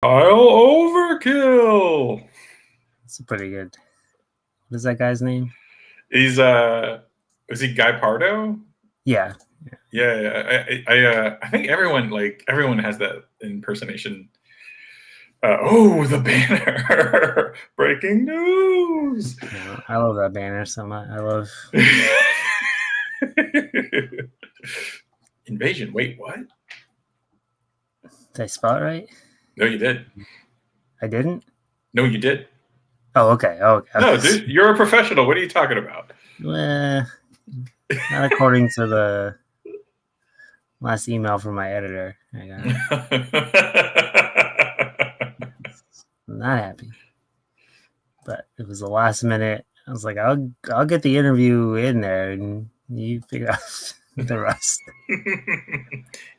I'll overkill. It's pretty good. What is that guy's name? He's is he Guy Pardo? Yeah. Yeah. I think everyone has that impersonation. The banner! Breaking news! Yeah, I love that banner so much. I love Invasion. Wait, what? Did I spell it right? No, you did. I didn't? No, you did. Oh, okay. Oh, okay. No, dude, you're a professional. What are you talking about? Not according to the last email from my editor. I'm not happy. But it was the last minute. I was like, I'll get the interview in there and you figure out the rest.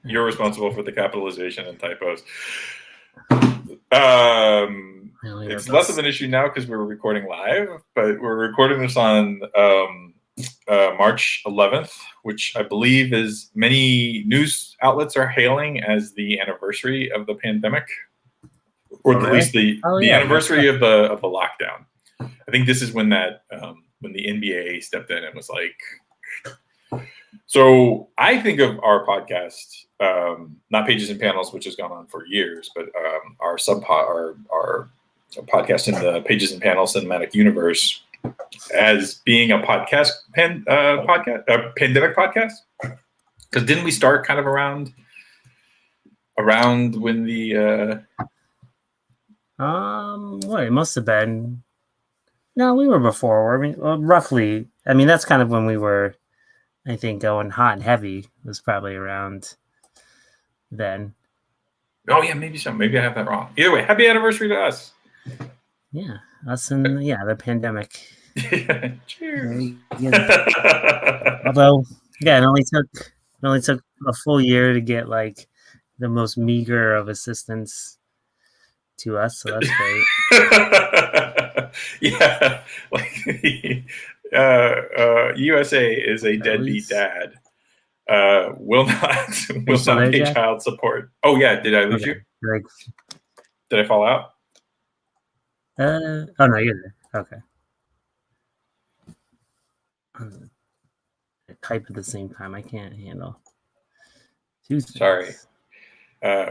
You're responsible for the capitalization and typos. It's less of an issue now because we're recording live, but we're recording this on March 11th, which I believe is many news outlets are hailing as the anniversary of the pandemic, or at least the anniversary of the lockdown. I think this is when when the NBA stepped in and was like. So I think of our podcast, not Pages and Panels, which has gone on for years, but our podcast in the Pages and Panels cinematic universe as being a pandemic podcast. Because didn't we start kind of around when the what it must have been. No, we were before. I mean, roughly. I mean, that's kind of when we were. I think going hot and heavy was probably around then. Oh yeah, maybe so. Maybe I have that wrong. Either way, happy anniversary to us. Yeah, us and the pandemic. Cheers. Although, it only took a full year to get like the most meager of assistance to us, so that's great. Yeah, like USA is a deadbeat dad. Will not pay child support. Oh yeah, did I lose you? Did I fall out? Oh no, you're there. Okay. I type at the same time. I can't handle. Sorry.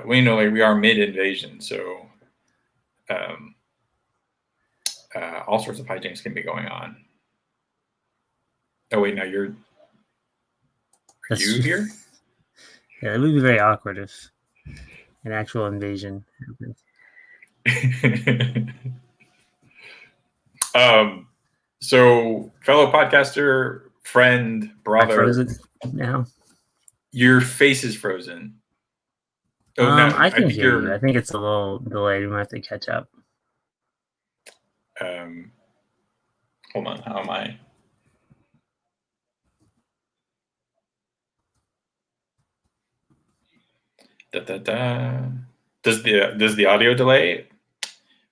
We know we are mid-invasion, so all sorts of hijinks can be going on. Oh wait, now are you here? Yeah, it would be very awkward if an actual invasion happened. So fellow podcaster, friend, brother. I froze it now. Your face is frozen. Oh, no, I can hear you. I think it's a little delayed. We might have to catch up. Hold on. How am I? Does the audio delay,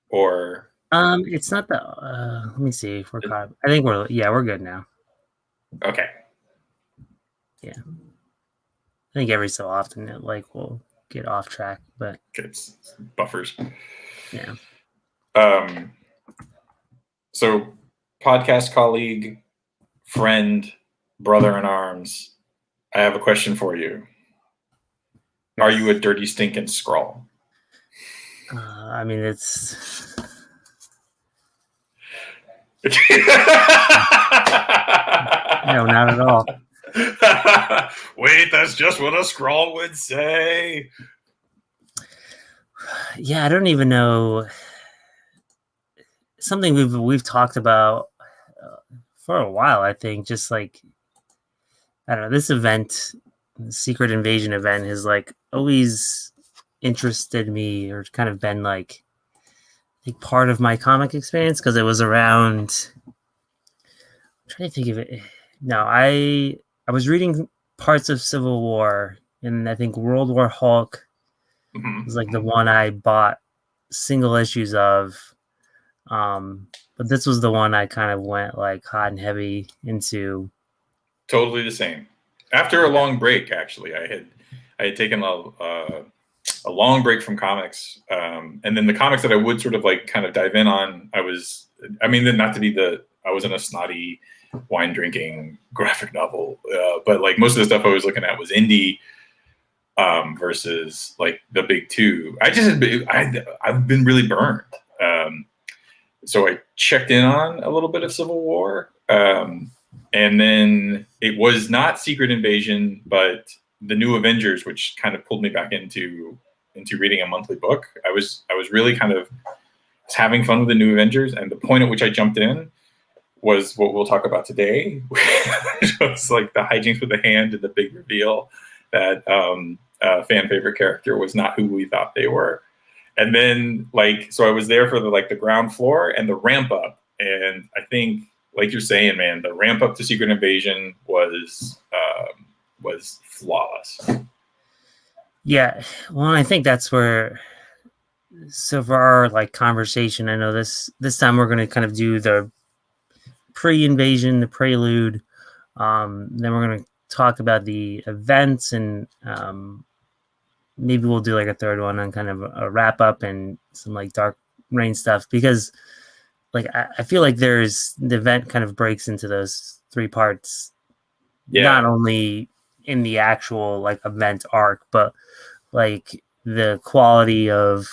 or? It's not the. Let me see if we're caught. I think we're good now. Okay. Yeah. I think every so often it will get off track, but gets buffers. Yeah. So, podcast colleague, friend, brother in arms, I have a question for you. Are you a dirty, stinking scrawl? I mean, it's. No, not at all. Wait, that's just what a scrawl would say. Yeah, I don't even know. Something we've talked about for a while, I think. Just like, I don't know, this event, the Secret Invasion event, has always interested me, or kind of been I think part of my comic experience, because it was around. I'm trying to think of it. No, I was reading parts of Civil War, and I think World War Hulk was the one I bought single issues of. But this was the one I kind of went hot and heavy into. Totally the same. After a long break, actually, I had taken a a long break from comics. And then the comics that I would sort of like kind of dive in on, I wasn't a snotty wine drinking graphic novel, but like most of the stuff I was looking at was indie versus like the big two. I've been really burned. So I checked in on a little bit of Civil War. And then it was not Secret Invasion, but the New Avengers, which kind of pulled me back into reading a monthly book. I was really kind of having fun with the New Avengers, and the point at which I jumped in was what we'll talk about today. It was like the hijinks with the hand and the big reveal that fan favorite character was not who we thought they were. And then so I was there for the ground floor and the ramp up. And I think, like you're saying, man, the ramp up to Secret Invasion was flawless. Yeah. Well, I think that's where, so for our conversation, I know this time we're going to kind of do the pre-invasion, the prelude. Then we're going to talk about the events, and maybe we'll do a third one on kind of a wrap up and some Dark Reign stuff, because I feel like the event kind of breaks into those three parts, not only in the actual event arc, but the quality of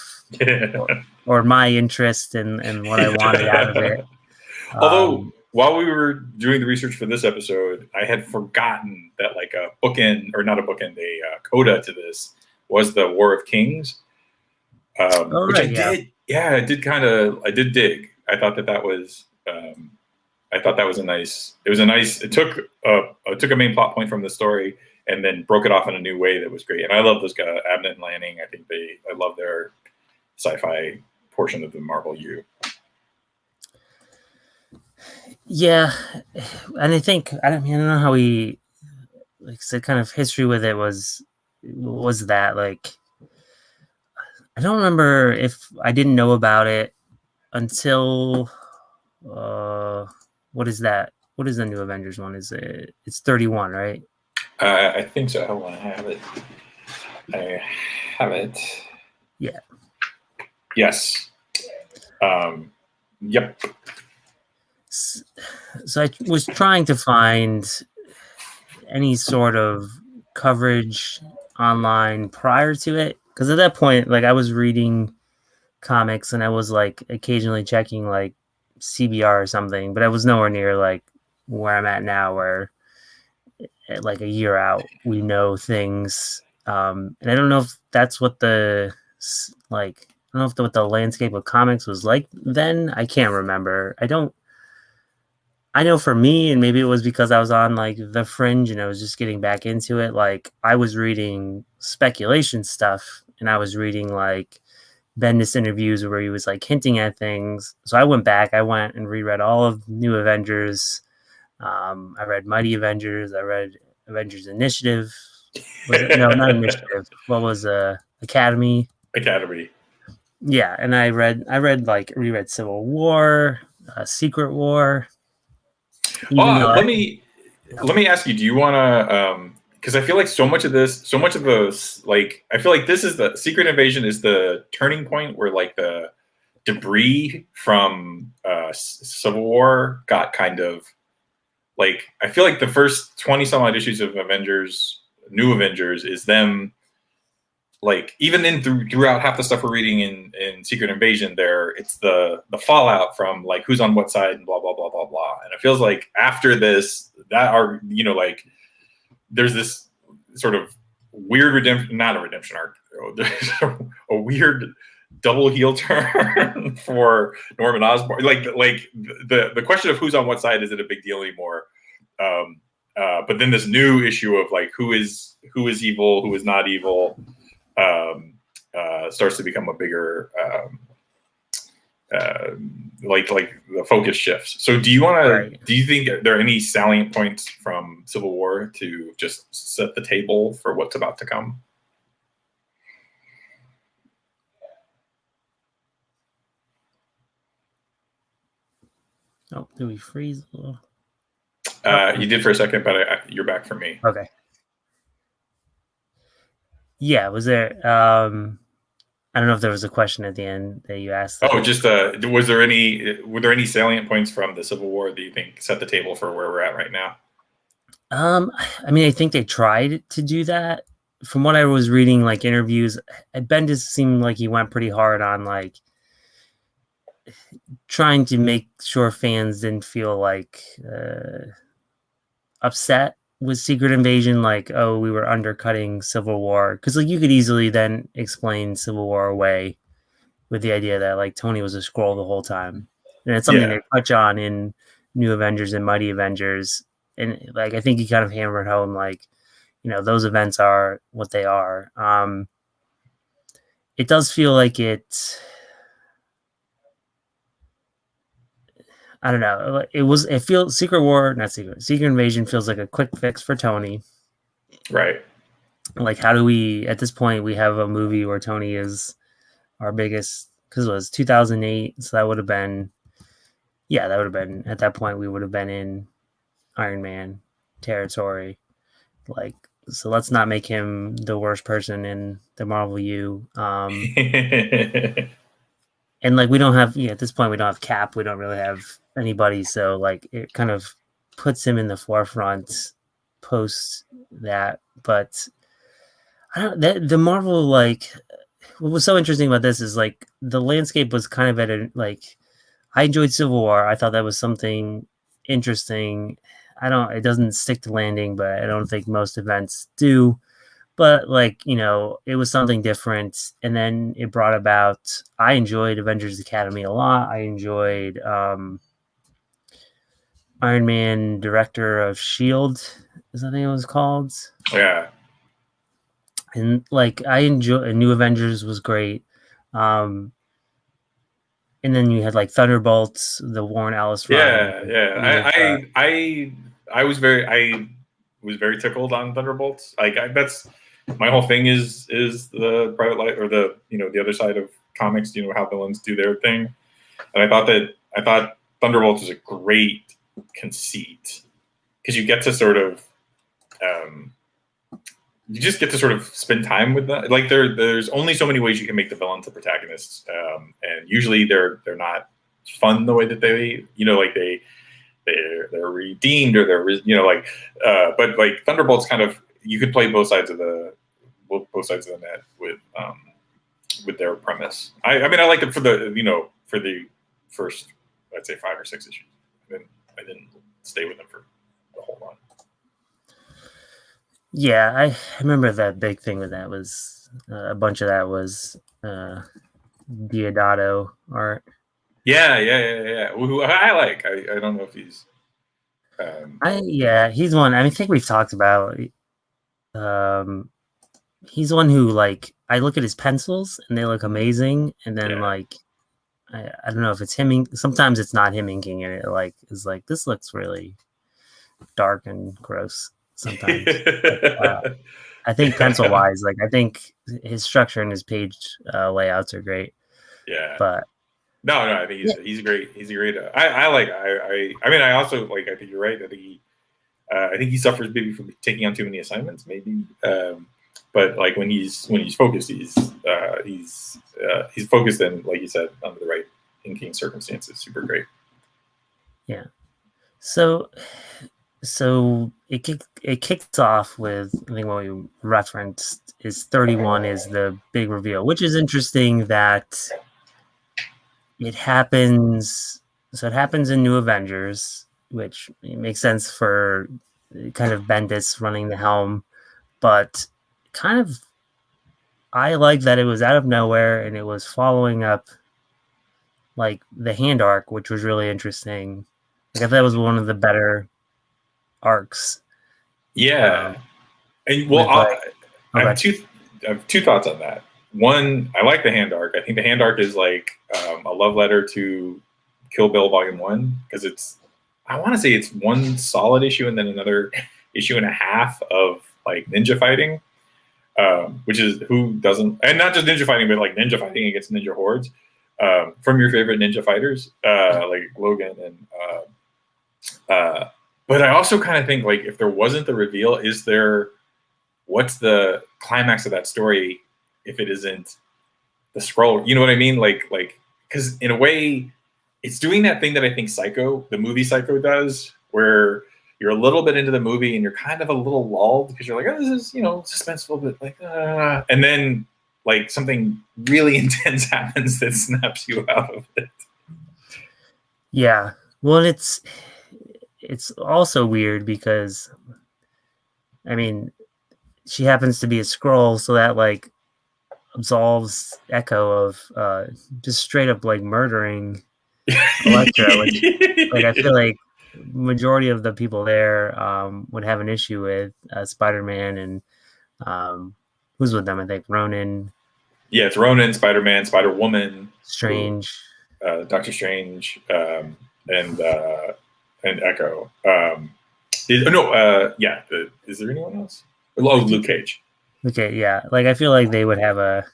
or my interest and what I wanted out of it. Although while we were doing the research for this episode, I had forgotten that a bookend, or not a bookend, a coda to this was the War of Kings, which I did. Yeah, I did dig. I thought that was. I thought that was a nice. It was a nice. It took a main plot point from the story and then broke it off in a new way that was great. And I love those guys, Abnett and Lanning. I love their sci-fi portion of the Marvel U. Yeah, and I think I don't know how we said kind of history with it was that I don't remember if I didn't know about it until what is that? What is the New Avengers one? It's 31, right? I think so. Hold on, I have it. Yeah. Yes. Yep. So I was trying to find any sort of coverage online prior to it, because at that point, I was reading comics and I was occasionally checking CBR or something, but I was nowhere near where I'm at now, where a year out we know things, and I don't know if that's what the I don't know if what the landscape of comics was like then. I can't remember. I know for me, and maybe it was because I was on the fringe and I was just getting back into it, I was reading speculation stuff, and I was reading Bendis interviews where he was hinting at things. So I went and reread all of New Avengers. I read Mighty Avengers. I read Avengers Initiative. No, not Initiative. What was Academy? Academy. Yeah, and I reread Civil War, Secret War. Let me ask you, do you want to, because I feel so much of this, I feel this is the Secret Invasion is the turning point where the debris from Civil War got kind of I feel the first 20 some odd issues of Avengers, New Avengers, is them even throughout half the stuff we're reading in Secret Invasion, it's the fallout from who's on what side and blah blah blah blah blah. And it feels after this, that are there's this sort of weird redemption, not a redemption arc, there's a weird double heel turn for Norman Osborn. The question of who's on what side isn't a big deal anymore. But then this new issue of who is evil, who is not evil, starts to become a bigger the focus shifts. So do you want to do you think there are any salient points from Civil War to just set the table for what's about to come? Oh, did we freeze a little? You did for a second, but you're back for me. Okay. Yeah, was there? I don't know if there was a question at the end that you asked. Oh, just were there any salient points from the Civil War that you think set the table for where we're at right now? I mean, I think they tried to do that. From what I was reading, like interviews, Bendis seemed like he went pretty hard on like trying to make sure fans didn't feel like upset with Secret Invasion, like, oh, we were undercutting Civil War, because like you could easily then explain Civil War away with the idea that like Tony was a Skrull the whole time, and it's something Yeah. they touch on in New Avengers and Mighty Avengers, and like I think he kind of hammered home like, those events are what they are. It does feel like I don't know. It feels Secret Invasion feels like a quick fix for Tony. Right. Like, how do we, at this point, we have a movie where Tony is our biggest, because it was 2008. So that would have been, at that point, we would have been in Iron Man territory. Like, so let's not make him the worst person in the Marvel U. And like, we don't have, at this point, we don't have Cap. We don't really have anybody. So like, it kind of puts him in the forefront post that. But I don't, the Marvel, like, what was so interesting about this is like the landscape was kind of at a, like, I enjoyed Civil War. I thought that was something interesting. It doesn't stick to landing, but I don't think most events do. But like, it was something different. And then it brought about, I enjoyed Avengers Academy a lot. I enjoyed Iron Man Director of S.H.I.E.L.D. is that thing it was called? Yeah. And like, I enjoy New Avengers was great. And then you had like Thunderbolts, the Warren Ellis run. Yeah. I was very tickled on Thunderbolts. Like that's my whole thing is the private light, or the the other side of comics. How villains do their thing, and I thought Thunderbolts was a great conceit, because you get to sort of you just get to sort of spend time with that. Like there's only so many ways you can make the villains the protagonists, and usually they're not fun the way that they like they're redeemed, or but like Thunderbolts kind of, you could play both sides of the net with their premise. I mean, I liked it for the first, I'd say 5 or 6 issues. I didn't stay with them for the whole run. Yeah, I remember that big thing with that was a bunch of that was Deodato art. Yeah. Who I like. I don't know if he's. He's one. I think we've talked about. He's one who, like, I look at his pencils and they look amazing, and then like, I don't know if it's him. Sometimes it's not him inking, and it like is like, this looks really dark and gross sometimes. I think pencil wise, like, I think his structure and his page layouts are great. Yeah. But no, I think he's great. He's a great. I mean, I also like. I think you're right. I think he suffers maybe from taking on too many assignments, maybe. But like when he's focused, he's focused, and like you said, under the right inking circumstances, super great. Yeah. So it kicks off with, I think what we referenced is 31 is the big reveal, which is interesting that it happens. So it happens in New Avengers, which makes sense for kind of Bendis running the helm, but kind of, I like that it was out of nowhere and it was following up like the Hand arc, which was really interesting. Like, I thought that was one of the better arcs. Yeah. And well, I have two thoughts on that. One, I like the Hand arc. I think the Hand arc is like a love letter to Kill Bill Volume 1, because I want to say it's one solid issue and then another issue and a half of like ninja fighting, which is, who doesn't, and not just ninja fighting, but like ninja fighting against ninja hordes, from your favorite ninja fighters, like Logan and but I also kind of think, like, if there wasn't the reveal, is there what's the climax of that story if it isn't the scroll? You know what I mean? Like, because in a way, it's doing that thing that I think Psycho, the movie Psycho, does, where you're a little bit into the movie and you're kind of a little lulled because you're like, oh, this is, suspenseful, but like, and then like something really intense happens that snaps you out of it. Yeah. Well, it's also weird because, I mean, she happens to be a Skrull, so that like absolves Echo of just straight up like murdering Elektra, which like I feel like majority of the people there would have an issue with Spider-Man and who's with them? I think Ronan. Yeah, it's Ronan, Spider-Man, Spider-Woman, Strange, Doctor Strange, and Echo. Is there anyone else? Oh, Luke Cage. Okay, yeah. Like I feel like they would have a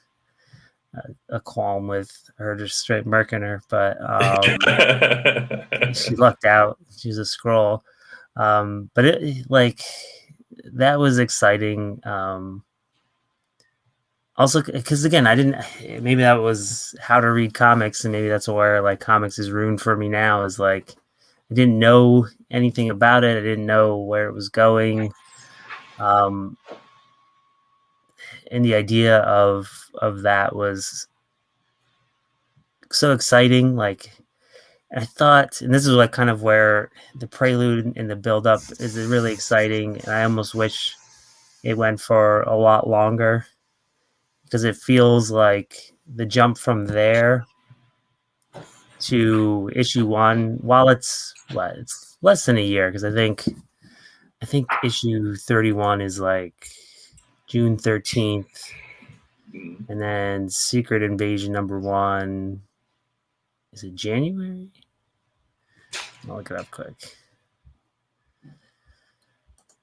qualm with her just straight murking her, but she lucked out. She's a Skrull. But it like that was exciting. Also, because again, maybe that was how to read comics, and maybe that's where like comics is ruined for me now. Is like I didn't know anything about it. I didn't know where it was going. And the idea of that was so exciting. Like I thought, and this is like kind of where the prelude and the build up is really exciting. And I almost wish it went for a lot longer because it feels like the jump from there to issue 1, while it's less than a year, because I think issue 31 is like June 13th, and then Secret Invasion #1 is it January? I'll look it up quick.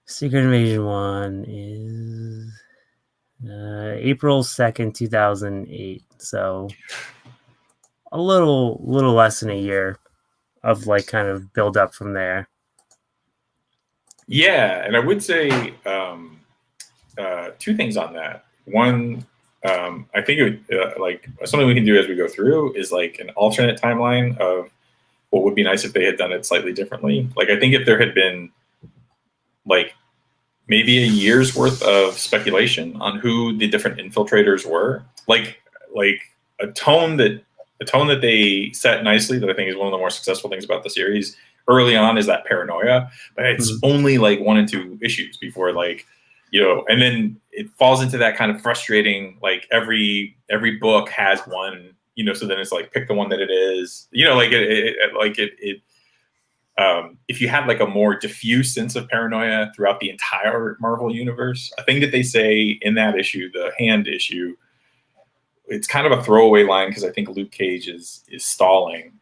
Secret Invasion 1 is April 2nd, 2008. So a little less than a year of like kind of build up from there. Yeah, and I would say 2 things on that. One, I think it would, like something we can do as we go through is like an alternate timeline of what would be nice if they had done it slightly differently. Like I think if there had been like maybe a year's worth of speculation on who the different infiltrators were, like a tone that they set nicely, that I think is one of the more successful things about the series early on, is that paranoia, but it's only like 1 and 2 issues before like, and then it falls into that kind of frustrating, like every book has one, so then it's like, pick the one that it is, if you had like a more diffuse sense of paranoia throughout the entire Marvel universe, a thing that they say in that issue, the Hand issue, it's kind of a throwaway line because I think Luke Cage is stalling,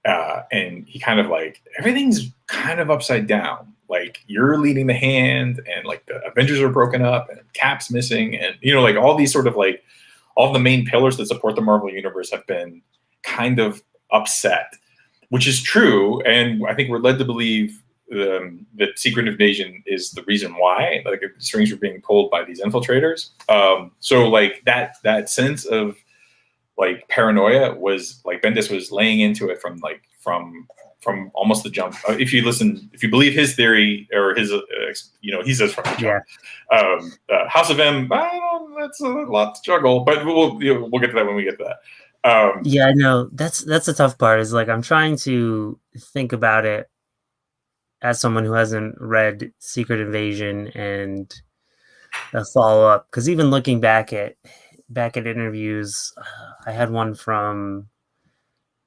and he kind of like, everything's kind of upside down. Like you're leading the Hand, and like the Avengers are broken up, and Cap's missing, and like all these sort of like all the main pillars that support the Marvel universe have been kind of upset, which is true, and I think we're led to believe that Secret Invasion is the reason why, like the strings were being pulled by these infiltrators. So like that sense of like paranoia was like Bendis was laying into it from from almost the jump. If you believe his theory or his, he says from the jump. House of M, that's a lot to juggle, but we'll get to that when we get to that. Yeah, no, that's the tough part. Is like I'm trying to think about it as someone who hasn't read Secret Invasion and a follow up, because even looking back at interviews, I had one from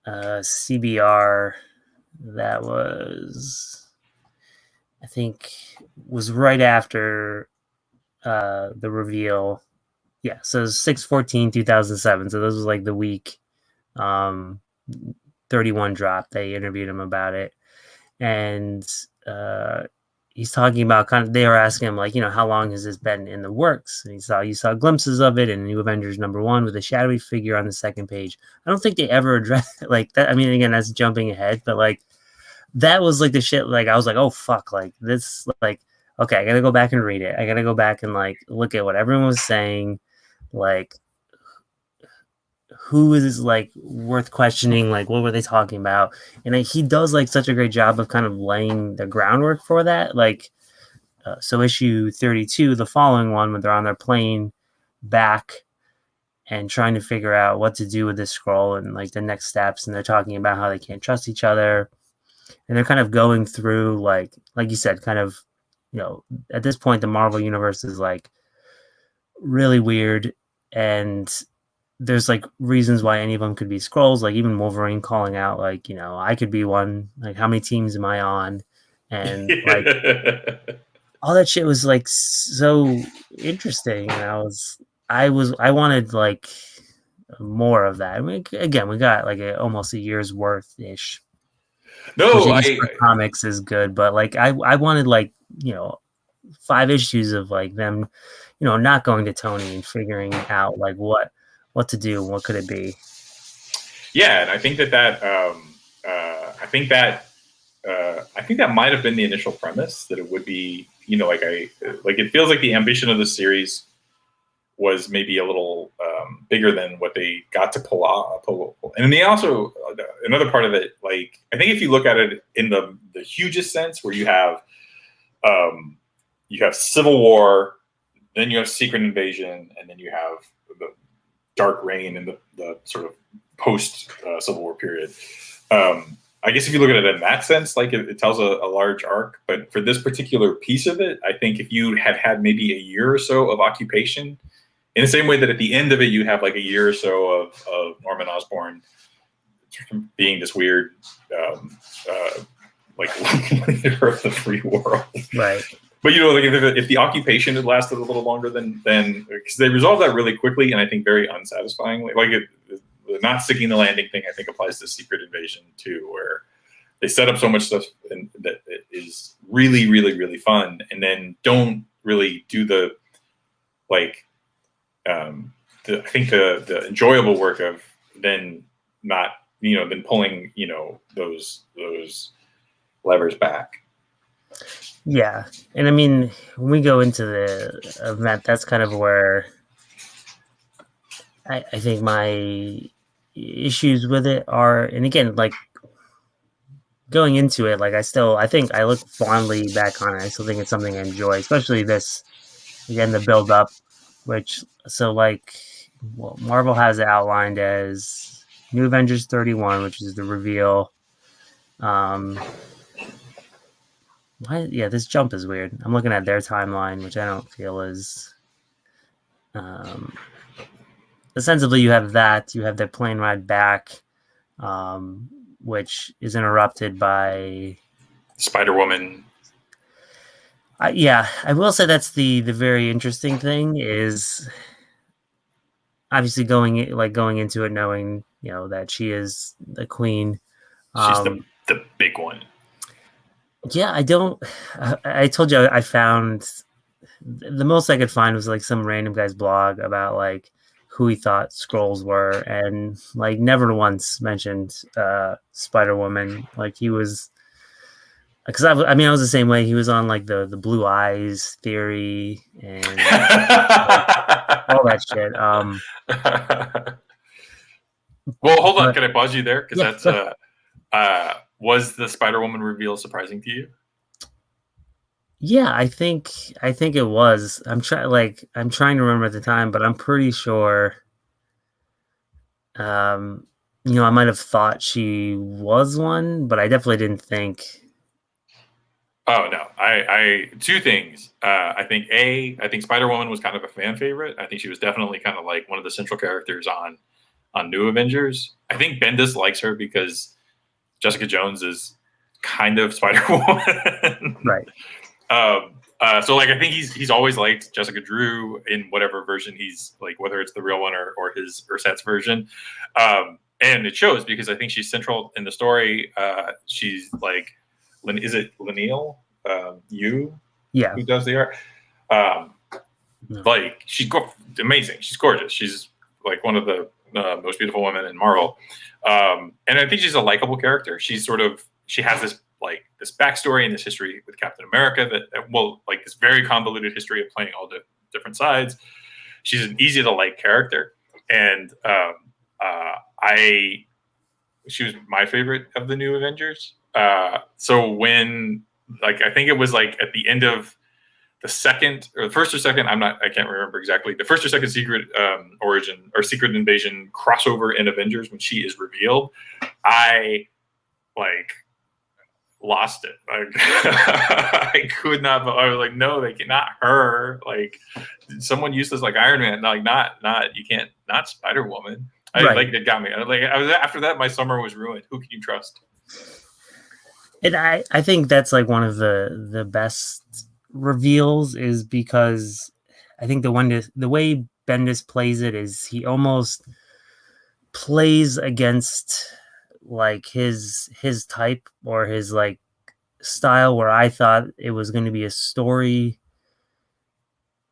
CBR that was, I think, was right after the reveal. Yeah, so 6/14/2007. So this was like the week 31 drop. They interviewed him about it, and he's talking about they were asking him like, how long has this been in the works? And you saw glimpses of it in New Avengers #1 with a shadowy figure on the second page. I don't think they ever addressed it like that. I mean, again, that's jumping ahead, but like that was like the shit. Like I was like, oh fuck, like this, like okay, I gotta go back and read it. I gotta go back and like look at what everyone was saying, like who is like worth questioning, like what were they talking about, and he does like such a great job of kind of laying the groundwork for that. Like, so issue 32, the following one, when they're on their plane back and trying to figure out what to do with this scroll and like the next steps, and they're talking about how they can't trust each other, and they're kind of going through like you said, kind of, at this point the Marvel universe is like really weird, and there's like reasons why any of them could be scrolls, like even Wolverine calling out like, I could be one, like how many teams am I on, and like all that shit was like so interesting, and I wanted like more of that. I mean, again, we got like almost a year's worth ish. No, comics is good, but like I wanted like 5 issues of like them, not going to Tony and figuring out like what to do, what could it be. Yeah, and I think that I think that might have been the initial premise, that it would be, like it feels like the ambition of the series was maybe a little bigger than what they got to pull off. And they also, another part of it, like I think if you look at it in the hugest sense, where you have Civil War, then you have Secret Invasion, and then you have the Dark Reign in the sort of post Civil War period. I guess if you look at it in that sense, like it tells a large arc. But for this particular piece of it, I think if you had maybe a year or so of occupation, in the same way that at the end of it you have like a year or so of Norman Osborn being this weird like leader of the free world, right? But like if the occupation had lasted a little longer than because they resolved that really quickly, and I think very unsatisfyingly. Like the not sticking the landing thing, I think applies to Secret Invasion too, where they set up so much stuff that is really, really, really fun, and then don't really do the like. I think the enjoyable work of then not then pulling those levers back. Yeah, and I mean, when we go into the event, that's kind of where I think my issues with it are, and again, like going into it, like I think I look fondly back on it. I still think it's something I enjoy, especially this, again, the build up, which, so like, well, Marvel has it outlined as New Avengers 31, which is the reveal. Yeah, this jump is weird. I'm looking at their timeline, which I don't feel is ostensibly you have their plane ride back, which is interrupted by Spider-Woman. Yeah, I will say that's the very interesting thing is obviously going into it knowing that she is the queen. She's the big one. Yeah, I told you I found the most I could find was like some random guy's blog about like who he thought Skrulls were, and like never once mentioned Spider-Woman. Like he was, because I was the same way. He was on like the blue eyes theory and all that shit. Well, hold on. Can I pause you there? Because that's was the Spider-Woman reveal surprising to you? Yeah, I think it was. I'm trying to remember at the time, but I'm pretty sure. I might have thought she was one, but I definitely didn't think. Oh no, I two things. I think Spider-Woman was kind of a fan favorite. I think she was definitely kind of like one of the central characters on New Avengers. I think Bendis likes her because Jessica Jones is kind of Spider-Woman. Right. So like I think he's always liked Jessica Drew in whatever version he's like, whether it's the real one or his Urset's version. And it shows because I think she's central in the story. She's like, is it Leinil Yu? Yeah. Who does the art? No. Like she's amazing. She's gorgeous. She's like one of the most beautiful women in Marvel. And I think she's a likable character. She has this like this backstory and this history with Captain America like this very convoluted history of playing all the different sides. She's an easy to like character, and she was my favorite of the new Avengers. So when, like, I think it was like at the end of the second or the first or second, I can't remember exactly, the first or second Secret Origin or Secret Invasion crossover in Avengers, when she is revealed, I like lost it. Like I could not, I was like, no, they cannot her. Like someone useless like Iron Man, like not you can't, not Spider-Woman. Like it got me. I was after that, my summer was ruined. Who can you trust? And I think that's like one of the best reveals, is because I think the way Bendis plays it is he almost plays against like his type or his like style, where I thought it was going to be a story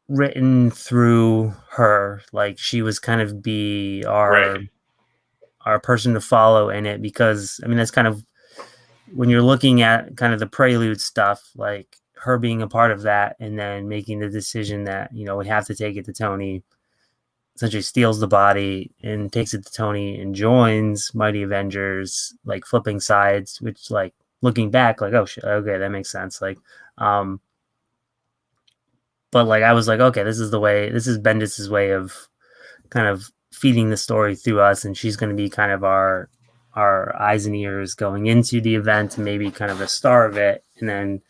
written through her, like she was kind of be our person to follow in it, because I mean that's kind of when you're looking at kind of the prelude stuff, like her being a part of that and then making the decision that, you know, we have to take it to Tony, essentially steals the body and takes it to Tony and joins Mighty Avengers, like flipping sides, which like looking back, like, oh shit, okay, that makes sense. Like, but like, I was like, okay, this is Bendis's way of kind of feeding the story through us. And she's going to be kind of our eyes and ears going into the event and maybe kind of a star of it. And then,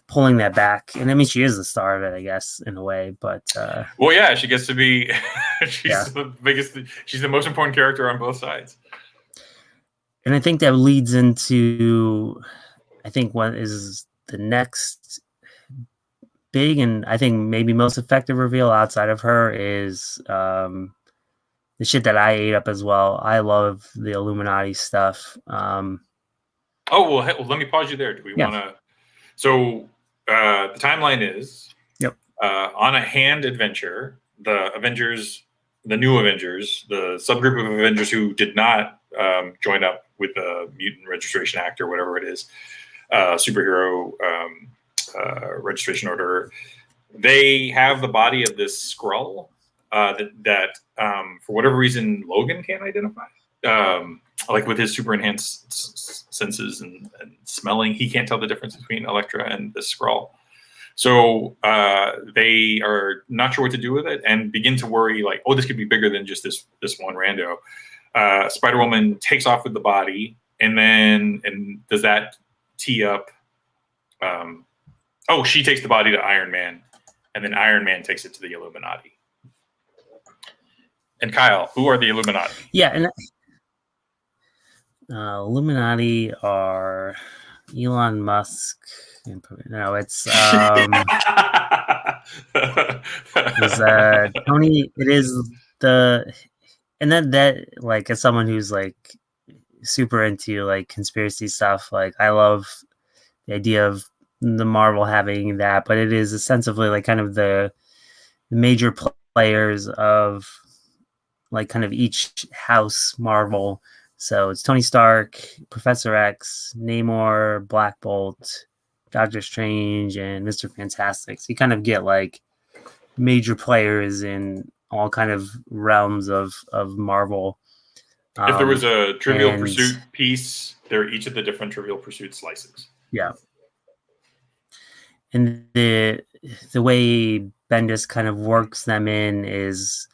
pulling that back, and I mean she is the star of it, I guess, in a way. But well, yeah, she gets to be. She's the biggest. She's the most important character on both sides. And I think that leads into, I think what is the next big and I think maybe most effective reveal outside of her is the shit that I ate up as well. I love the Illuminati stuff. Oh well, let me pause you there. Do we want to? So the timeline is, on a hand adventure, the Avengers, the new Avengers, the subgroup of Avengers who did not join up with the Mutant Registration Act or whatever it is, superhero registration order, they have the body of this Skrull that for whatever reason Logan can't identify. Like with his super enhanced senses and smelling, he can't tell the difference between Elektra and this Skrull. So they are not sure what to do with it and begin to worry, like, oh, this could be bigger than just this one rando. Spider-Woman takes off with the body, and does that tee up? She takes the body to Iron Man, and then Iron Man takes it to the Illuminati. And Kyle, who are the Illuminati? Yeah, and Illuminati are Elon Musk. No, it's Tony. It is and then that, like, as someone who's like super into like conspiracy stuff, like I love the idea of the Marvel having that, but it is ostensibly like kind of the major players of like kind of each house Marvel. So it's Tony Stark, Professor X, Namor, Black Bolt, Doctor Strange, and Mr. Fantastic. So you kind of get like major players in all kind of realms of Marvel. If there was a Trivial Pursuit piece, they're each of the different Trivial Pursuit slices. Yeah. And the way Bendis kind of works them in is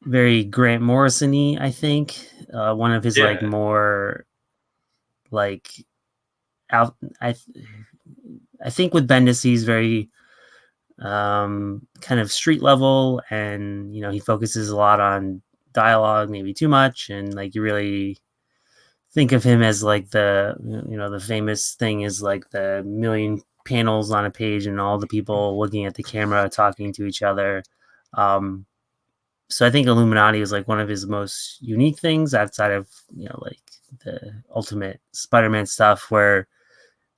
very Grant Morrison-y, I think. One of his like more like out. I think with Bendis, he's very kind of street level, and you know he focuses a lot on dialogue, maybe too much, and like you really think of him as like the famous thing is like the million panels on a page and all the people looking at the camera talking to each other. So I think Illuminati is like one of his most unique things outside of, like the Ultimate Spider-Man stuff, where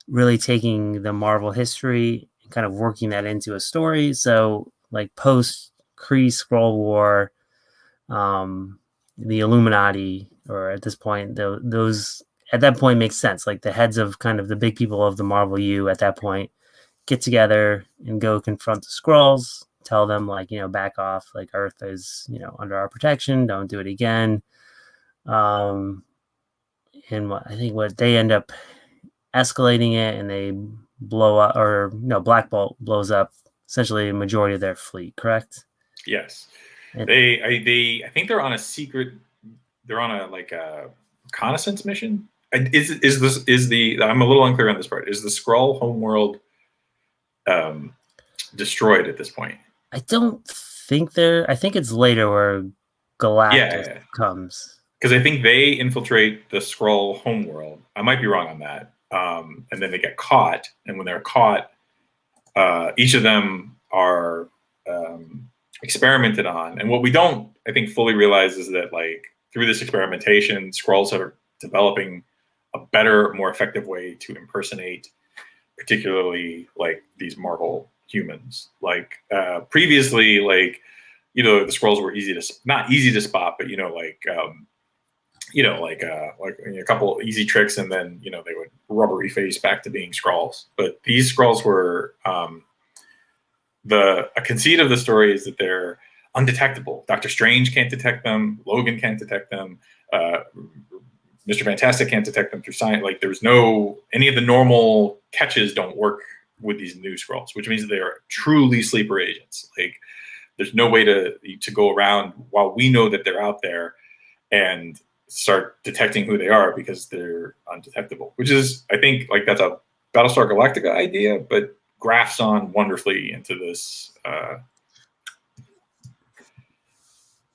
really taking the Marvel history and kind of working that into a story. So like post Kree Skrull War, the Illuminati, or at this point, those at that point makes sense. Like the heads of kind of the big people of the Marvel U at that point get together and go confront the Skrulls, tell them like, back off, like Earth is, under our protection, don't do it again. And I think what they end up escalating it, and they blow up, or no, Black Bolt blows up essentially a majority of their fleet, correct? Yes. I think they're on a secret, they're on a reconnaissance mission. I'm a little unclear on this part. Is the Skrull homeworld destroyed at this point? I don't think I think it's later where Galactus comes. Because I think they infiltrate the Skrull homeworld. I might be wrong on that. And then they get caught. And when they're caught, each of them are experimented on. And what we don't, I think, fully realize is that through this experimentation, Skrulls are developing a better, more effective way to impersonate, particularly these Marvel humans. Previously, the Skrulls were not easy to spot, but a couple easy tricks, and then they would rubbery face back to being Skrulls. But these Skrulls were a conceit of the story is that they're undetectable. Doctor Strange can't detect them. Logan can't detect them. Mr. Fantastic can't detect them through science. There's any of the normal catches don't work with these new Skrulls, which means that they are truly sleeper agents. There's no way to go around while we know that they're out there and start detecting who they are, because they're undetectable, which is, I think, that's a Battlestar Galactica idea, but grafts on wonderfully into this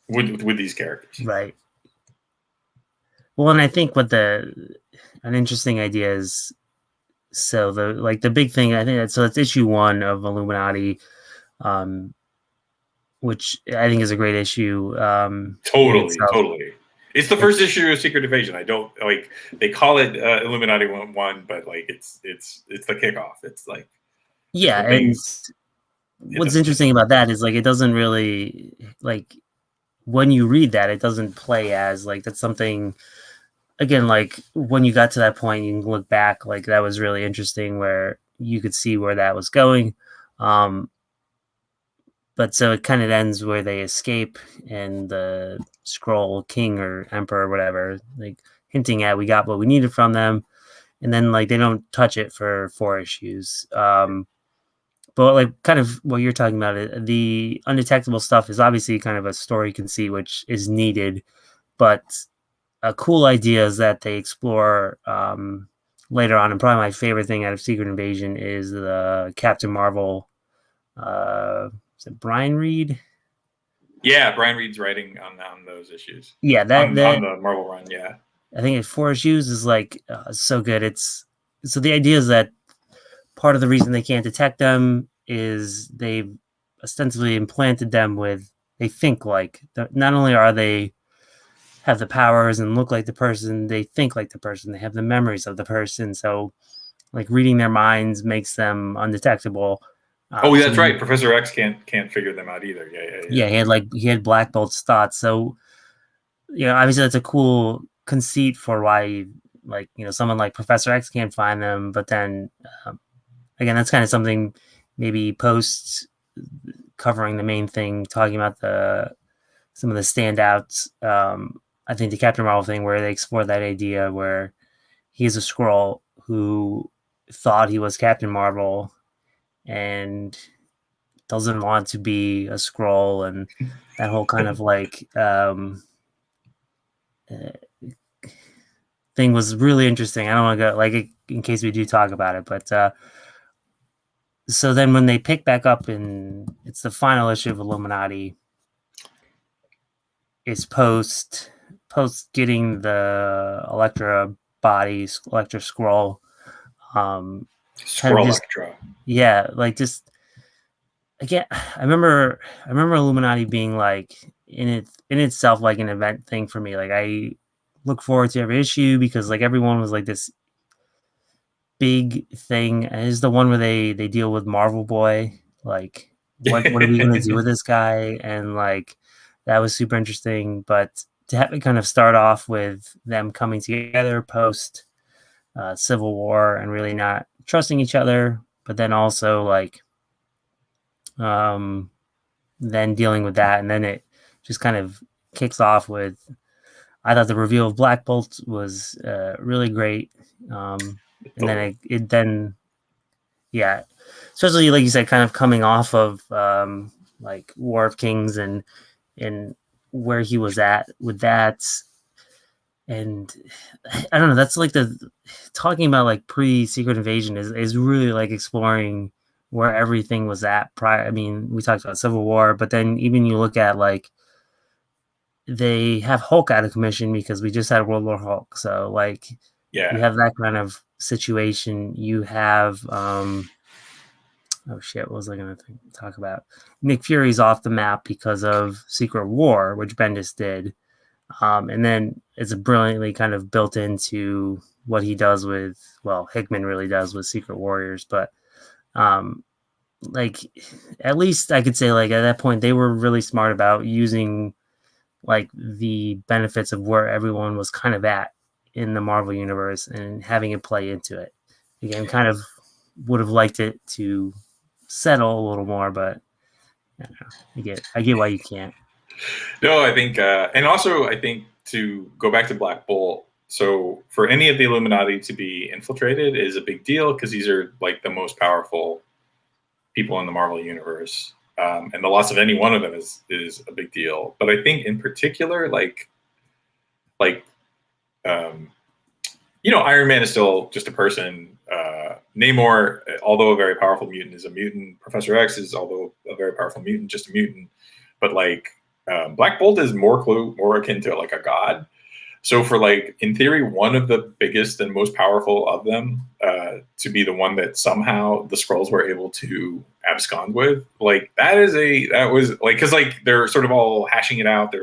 with these characters. Right. Well, and I think an interesting idea is, so the big thing, I think that's issue 1 of Illuminati, which I think is a great issue. Totally. It's the first issue of Secret Invasion. I don't they call it Illuminati 1, but it's the kickoff. It's and what's interesting about that is it doesn't really when you read that, it doesn't play as that's something. Again, when you got to that point, you can look back, that was really interesting, where you could see where that was going. But so it kind of ends where they escape, and the Skrull King or Emperor or whatever, hinting at we got what we needed from them, and then they don't touch it for 4 issues. But kind of what you're talking about, the undetectable stuff is obviously kind of a story conceit which is needed, but a cool idea is that they explore later on, and probably my favorite thing out of Secret Invasion is the Captain Marvel. Is it Brian Reed? Yeah, Brian Reed's writing on those issues. Yeah, on the Marvel run. Yeah, I think it's 4 issues is so good. So the idea is that part of the reason they can't detect them is they've ostensibly implanted them with. They think not only are they have the powers and look like the person, they think like the person. They have the memories of the person. So, reading their minds makes them undetectable. That's right. Professor X can't figure them out either. Yeah. He had Black Bolt's thoughts. So, obviously that's a cool conceit for why, someone like Professor X can't find them. But then, again, that's kind of something maybe post covering the main thing, talking about some of the standouts. I think the Captain Marvel thing, where they explore that idea where he's a Skrull who thought he was Captain Marvel and doesn't want to be a Skrull, and that whole kind of thing was really interesting. I don't want to go in case we do talk about it, but so then when they pick back up it's the final issue of Illuminati, it's post getting the Elektra body, Elektra Skrull. Elektra. Yeah, just again, I remember Illuminati being in itself an event thing for me. I look forward to every issue because everyone was this big thing. And is the one where they deal with Marvel Boy. What are we gonna do with this guy? And that was super interesting. But to have it kind of start off with them coming together post Civil War and really not trusting each other, but then also like then dealing with that, and then it just kind of kicks off with. I thought the reveal of Black Bolt was really great, and then it then, yeah, especially like you said, kind of coming off of like War of Kings and where he was at with that, and I don't know. That's like the talking about like pre-Secret Invasion is really like exploring where everything was at prior. I mean, we talked about Civil War, but then even you look at like they have Hulk out of commission because we just had World War Hulk. So like, you have that kind of situation. You have oh shit, what was I gonna talk about? Nick Fury's off the map because of Secret War, which Bendis did, and then it's brilliantly kind of built into what he does with, well, Hickman really does with Secret Warriors, but like at least I could say like at that point they were really smart about using like the benefits of where everyone was kind of at in the Marvel universe and having it play into it. Again, kind of would have liked it to settle a little more, but I don't know. I get why you can't. No, I think, and also I think to go back to Black Bolt. So for any of the Illuminati to be infiltrated is a big deal because these are like the most powerful people in the Marvel universe. And the loss of any one of them is a big deal. But I think in particular, Iron Man is still just a person. Namor, although a very powerful mutant, is a mutant. Professor X is, although a very powerful mutant, just a mutant. But like Black Bolt is more akin to like a god. So for like, in theory, one of the biggest and most powerful of them to be the one that somehow the Skrulls were able to abscond with, like that was like, because like they're sort of all hashing it out.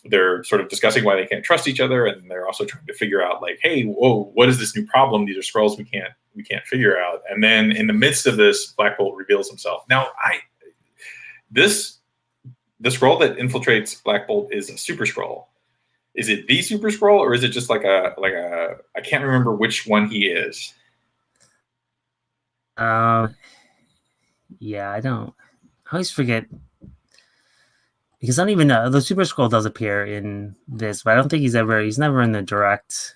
They're sort of discussing why they can't trust each other, and they're also trying to figure out like, hey, whoa, what is this new problem? These are Skrulls we can't figure out. And then in the midst of this, Black Bolt reveals himself. Now, the Skrull that infiltrates Black Bolt is a Super Skrull. Is it the Super Skrull, or is it just like a I can't remember which one he is. Yeah, I always forget because I don't even know. The Super Skrull does appear in this, but I don't think he's never in the direct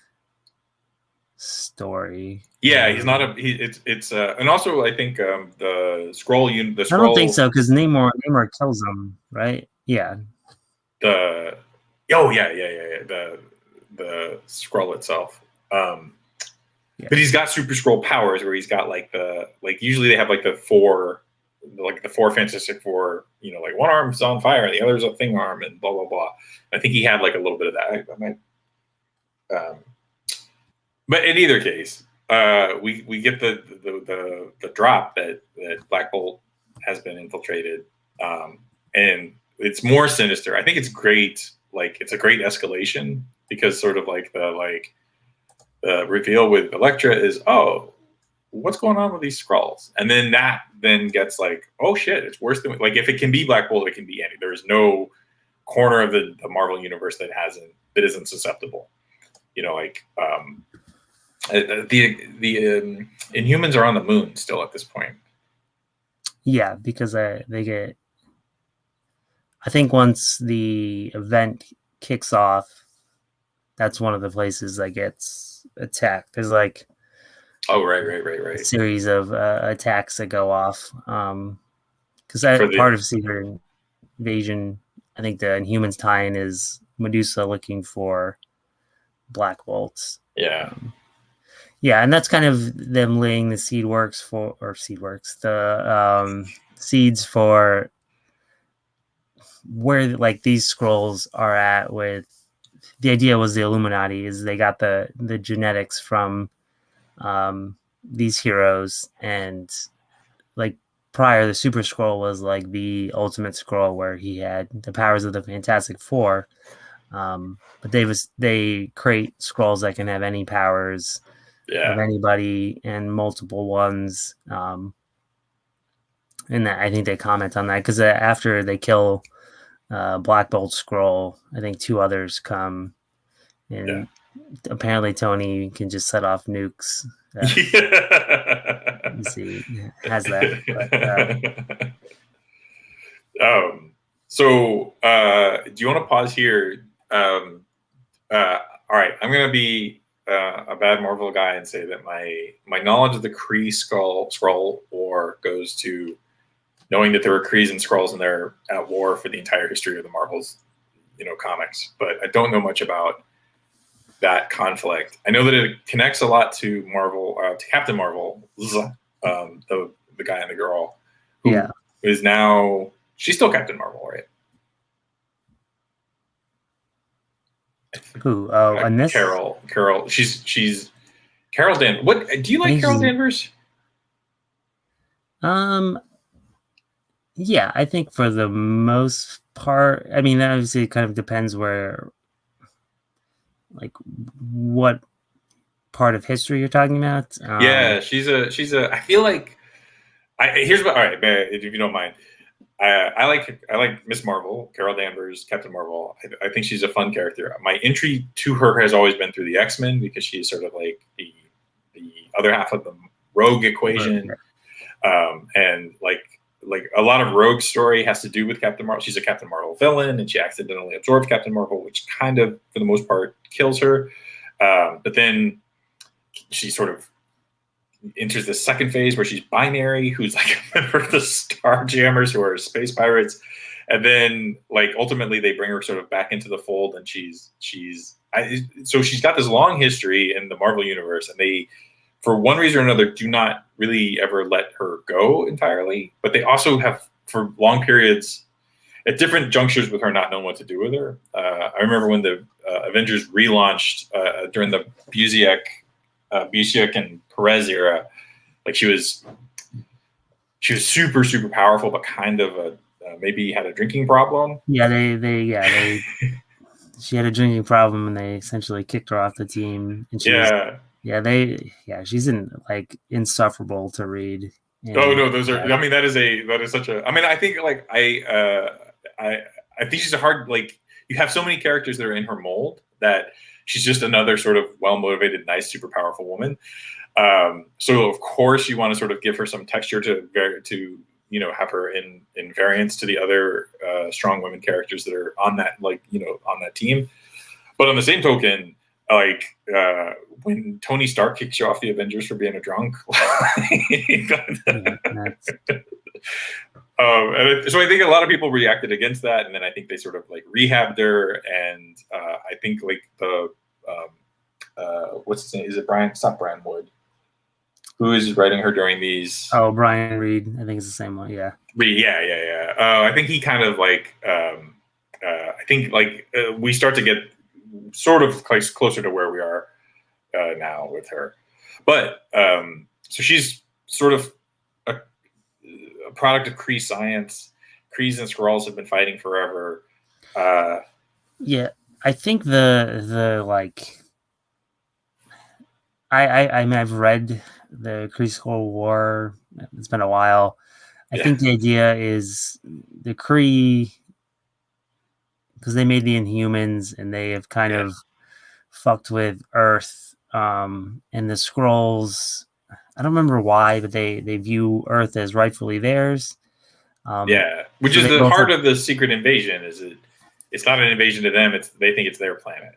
story. Yeah, he's not and also I think the Skrull. I don't think so because Namor kills him, right? Yeah. The Skrull itself. But he's got Super Skrull powers where he's got usually they have the four Fantastic Four, like one arm's on fire and the other's a thing arm and blah blah blah. I think he had a little bit of that. But in either case, we get the drop that Black Bolt has been infiltrated, and it's more sinister. I think it's great. It's a great escalation because sort of the reveal with Elektra is, oh, what's going on with these Skrulls? And then that gets oh shit, it's worse than if it can be Black Bolt, it can be any. There's no corner of the Marvel universe that isn't susceptible. The Inhumans are on the moon still at this point. Yeah, because they get. I think once the event kicks off, that's one of the places that gets attacked. There's right. A series of attacks that go off. Because part of Secret Invasion, I think the Inhumans tie-in is Medusa looking for Black Bolts. Yeah. Yeah, and that's kind of them laying the seeds for where these Skrulls are at. With the idea was the Illuminati is they got the genetics from these heroes, and prior the Super Skrull was the ultimate Skrull where he had the powers of the Fantastic Four, but they create Skrulls that can have any powers of anybody and multiple ones, and that I think they comment on that because after they kill Black Bolt Scroll. I think 2 others come, and apparently Tony can just set off nukes. Let's see, has that. But, do you want to pause here? All right, I'm gonna be a bad Marvel guy and say that my knowledge of the Kree Skrull War goes to knowing that there were Krees and Skrulls and they're at war for the entire history of the Marvels, comics. But I don't know much about that conflict. I know that it connects a lot to Marvel, to Captain Marvel, the guy and the girl, who is now, she's still Captain Marvel, right? Who? Oh, and this Carol. She's Carol Dan. What do you like, Carol Danvers? Yeah, I think for the most part, I mean, obviously it kind of depends where, like, what part of history you're talking about. Yeah, she's a. I feel like, here's what. All right, if you don't mind, I like Miss Marvel, Carol Danvers, Captain Marvel. I think she's a fun character. My entry to her has always been through the X-Men because she's sort of like the other half of the Rogue equation, and like a lot of Rogue's story has to do with Captain Marvel. She's a Captain Marvel villain, and she accidentally absorbs Captain Marvel, which kind of, for the most part, kills her. But then she sort of enters the second phase where she's binary, who's like a member of the Starjammers, who are space pirates, and then like ultimately they bring her sort of back into the fold, and so she's got this long history in the Marvel universe, and they, for one reason or another, do not really ever let her go entirely. But they also have, for long periods, at different junctures with her, not knowing what to do with her. I remember when the Avengers relaunched during the Busiek and Perez era, like she was super, super powerful, but kind of maybe had a drinking problem. Yeah, she had a drinking problem, and they essentially kicked her off the team. And she's insufferable to read. And, no, those are. I mean, that is such a. I mean, I think like I think she's a hard, like, you have so many characters that are in her mold that she's just another sort of well-motivated, nice, super powerful woman. So of course you want to sort of give her some texture to have her in variance to the other strong women characters that are on that, like, on that team. But on the same token, like when Tony Stark kicks you off the Avengers for being a drunk, so I think a lot of people reacted against that, and then I think they sort of like rehabbed her, and I think like the what's his name? Is it Brian? It's not Brian Wood. Who is writing her during these? Oh, Brian Reed. I think it's the same one. Yeah. Reed. Yeah. I think he kind of like. I think like we start to get sort of closer to where we are now with her, but so she's sort of a product of Kree science. Krees and Skrulls have been fighting forever. Yeah, I think the like. I mean, I've read the Kree Skrull War. It's been a while. I think the idea is the Kree, because they made the Inhumans, and they have kind of fucked with Earth. And the Skrulls, I don't remember why, but they view Earth as rightfully theirs. Which is the heart of the Secret Invasion. Is it's not an invasion to them; they think it's their planet.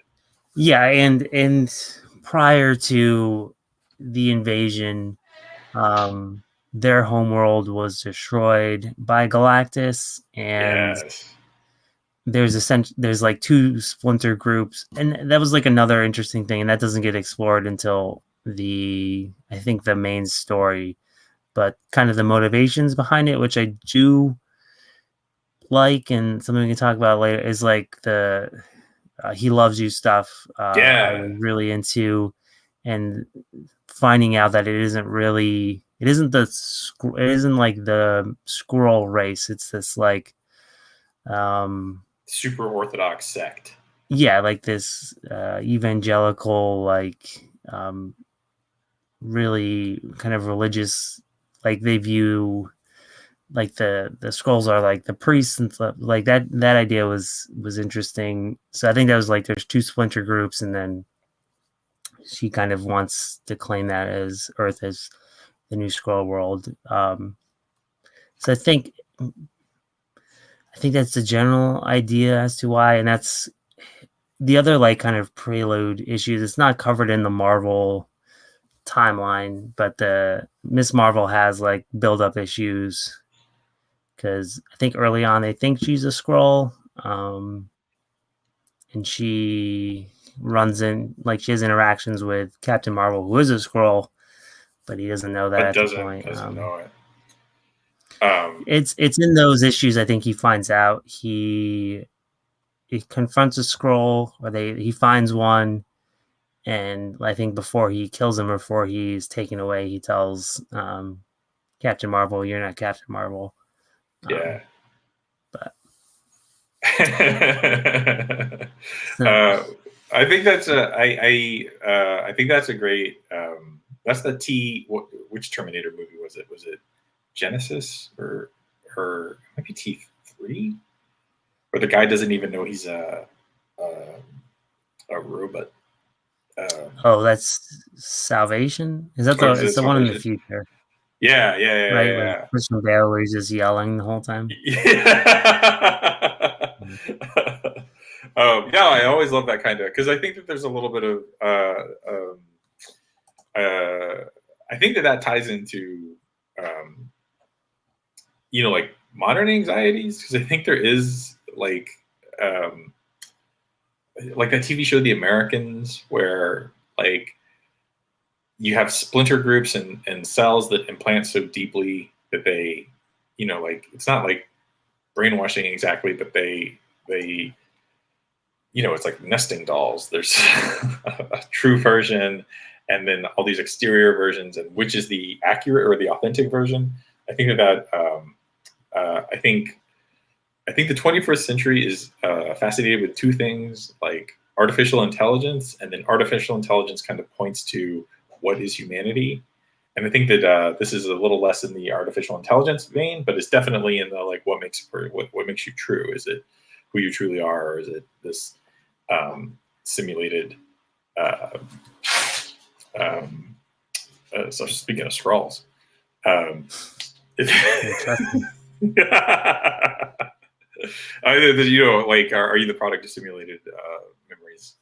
Yeah, and prior to the invasion, their homeworld was destroyed by Galactus, and there's like 2 splinter groups, and that was like another interesting thing, and that doesn't get explored until I think the main story, but kind of the motivations behind it, which I do like, and something we can talk about later, is like the He Loves You stuff. I was really into, and finding out that it isn't like the Skrull race. It's this like super orthodox sect. Yeah, like this evangelical, like really kind of religious, like they view like the scrolls are like the priests and stuff like that. That idea was interesting. So I think that was like there's two splinter groups, and then she kind of wants to claim that as Earth as the new scroll world. So I think that's the general idea as to why, and that's the other like kind of prelude issues. It's not covered in the Marvel timeline, but the Miss Marvel has like build up issues because I think early on they think she's a Skrull, and she runs in like she has interactions with Captain Marvel, who is a Skrull, but he doesn't know that But at doesn't the point. know it. It's in those issues. I think he finds out he confronts a Skrull, or he finds one, and I think before he kills him or before he's taken away, he tells Captain Marvel, "You're not Captain Marvel." Yeah. But I think that's I think that's a great. That's the T. Which Terminator movie was it? Was it Genesis or maybe T3? Where the guy doesn't even know he's a robot. that's Salvation. Is that it's the one in the future? Yeah. Right, Yeah. with Christian Bale, where he's just yelling the whole time. Yeah. Yeah, I always love that kind of, because I think that there's a little bit of I think that ties into like modern anxieties, because I think there is like that TV show The Americans, where like you have splinter groups and cells that implant so deeply that they, like it's not like brainwashing exactly, but they it's like nesting dolls. There's a true version, and then all these exterior versions, and which is the accurate or the authentic version. I think that I think the 21st century is fascinated with two things, like artificial intelligence, and then artificial intelligence kind of points to what is humanity. And I think that this is a little less in the artificial intelligence vein, but it's definitely in the like what makes you true. Is it who you truly are, or is it this simulated? So speaking of Skrulls, like are you the product of simulated memories?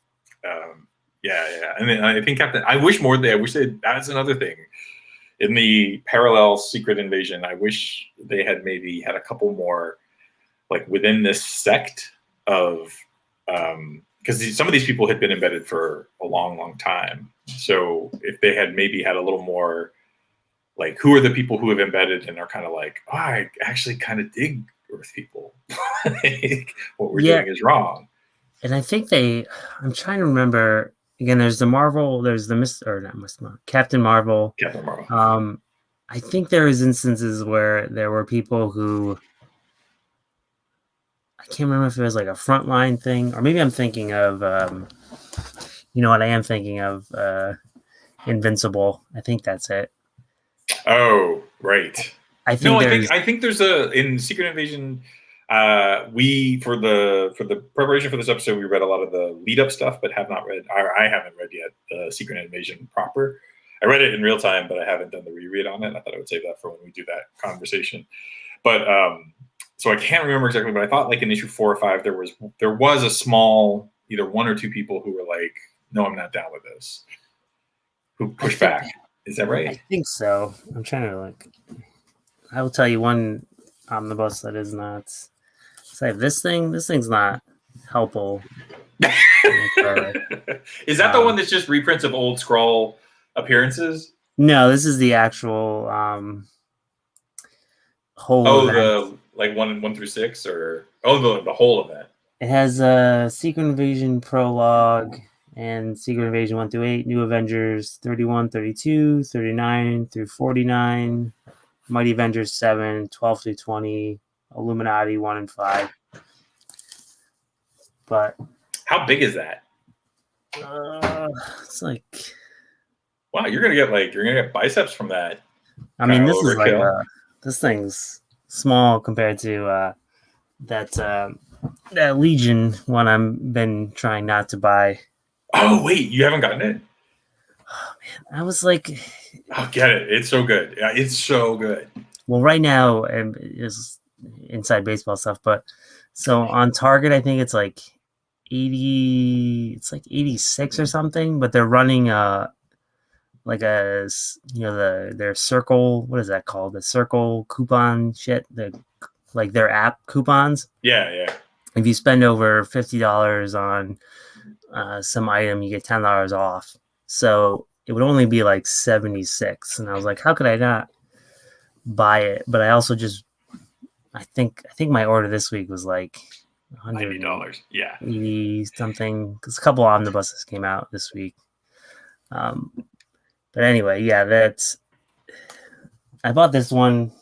Yeah. And then I think I wish that's another thing. In the parallel Secret Invasion, I wish they had maybe had a couple more, like within this sect of, because some of these people had been embedded for a long, long time. So if they had maybe had a little more, like, who are the people who have embedded and are kind of like, oh, I actually kind of dig Earth people. Like, what we're doing is wrong. And I think I'm trying to remember. Again, there's the Marvel, there's the Captain Marvel. Captain Marvel. I think there is instances where there were people who, I can't remember if it was like a frontline thing, or maybe I'm thinking of, I am thinking of Invincible. I think that's it. Oh, right. I think there's in Secret Invasion. We for the preparation for this episode, we read a lot of the lead up stuff, but have not read. I haven't read yet Secret Invasion proper. I read it in real time, but I haven't done the reread on it. I thought I would save that for when we do that conversation. But so I can't remember exactly, but I thought like in issue 4 or 5 there was a small, either one or two people who were like, no, I'm not down with this, who pushed back. Is that right? I think so. I'm trying to like. I will tell you one omnibus that is not. Say this thing's not helpful. Is that the one that's just reprints of old Skrull appearances? No, this is the actual whole event. The like 1 through 6, or the whole event. It has a Secret Invasion prologue and Secret Invasion 1 through 8, New Avengers 31, 32, 39 through 49, Mighty Avengers 7, 12 through 20, Illuminati 1 and 5. But how big is that? It's like, wow, you're gonna get biceps from that. I mean, this is like this thing's small compared to that that Legion one. I've been trying not to buy. Oh wait, you haven't gotten it? Oh, man, I was like, I'll get it. It's so good. Yeah, it's so good. well, right now is inside baseball stuff, but so on Target, I think it's like 80. It's like 86 or something, but they're running like their circle, what is that called, the circle coupon shit, like their app coupons. Yeah. If you spend over $50 on some item, you get $10 off. So it would only be like 76, and I was like, how could I not buy it? But I also just I think my order this week was like $90. Yeah, 80 something, because a couple omnibuses came out this week. But anyway, yeah, I bought this one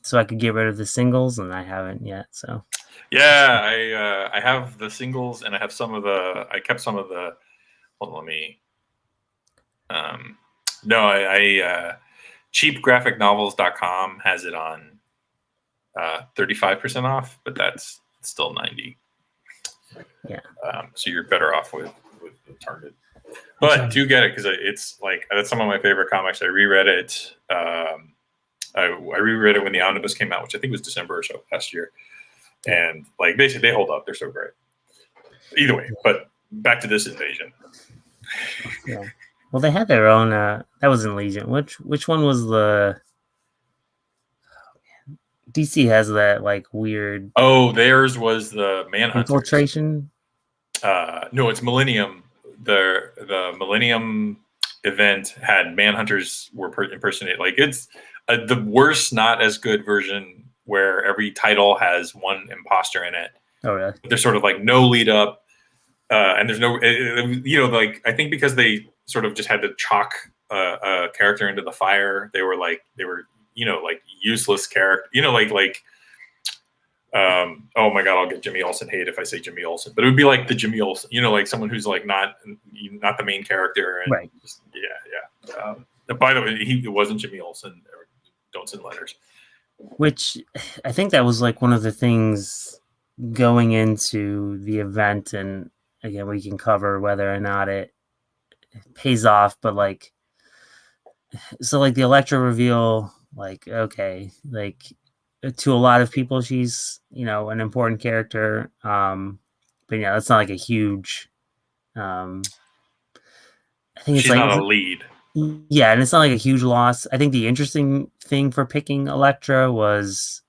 so I could get rid of the singles, and I haven't yet. So yeah, I have the singles, and I have I kept some of the. Hold on, let me. No, I cheapgraphicnovels.com has it on 35% off, but that's still 90. Yeah. So you're better off with the Target. But do get it, because it's like, that's some of my favorite comics. I reread it. I reread it when the omnibus came out, which I think was December or so last year. And like basically they hold up. They're so great. Either way, but back to this invasion. Yeah. Well, they had their own. That was in Legion. Which one was the? DC has that like weird. Oh, theirs was the Manhunters. Infiltration. No, it's Millennium. The Millennium event had Manhunters were impersonated. Like it's the worst, not as good version where every title has one imposter in it. Oh, really? There's sort of like no lead up, and there's no, like I think because they sort of just had to chalk a character into the fire. They were like useless character. Oh my god, I'll get Jimmy Olsen hate if I say Jimmy Olsen, but it would be like the Jimmy Olsen, like someone who's like not the main character, and right. Just, yeah. By the way, it wasn't Jimmy Olsen. Don't send letters. Which I think that was like one of the things going into the event, and again, we can cover whether or not it pays off. But like, so like the Elektra reveal, like okay, like to a lot of people, she's an important character. But yeah, that's not like a huge. I think she's not a lead. Yeah, and it's not like a huge loss. I think the interesting thing for picking Elektra was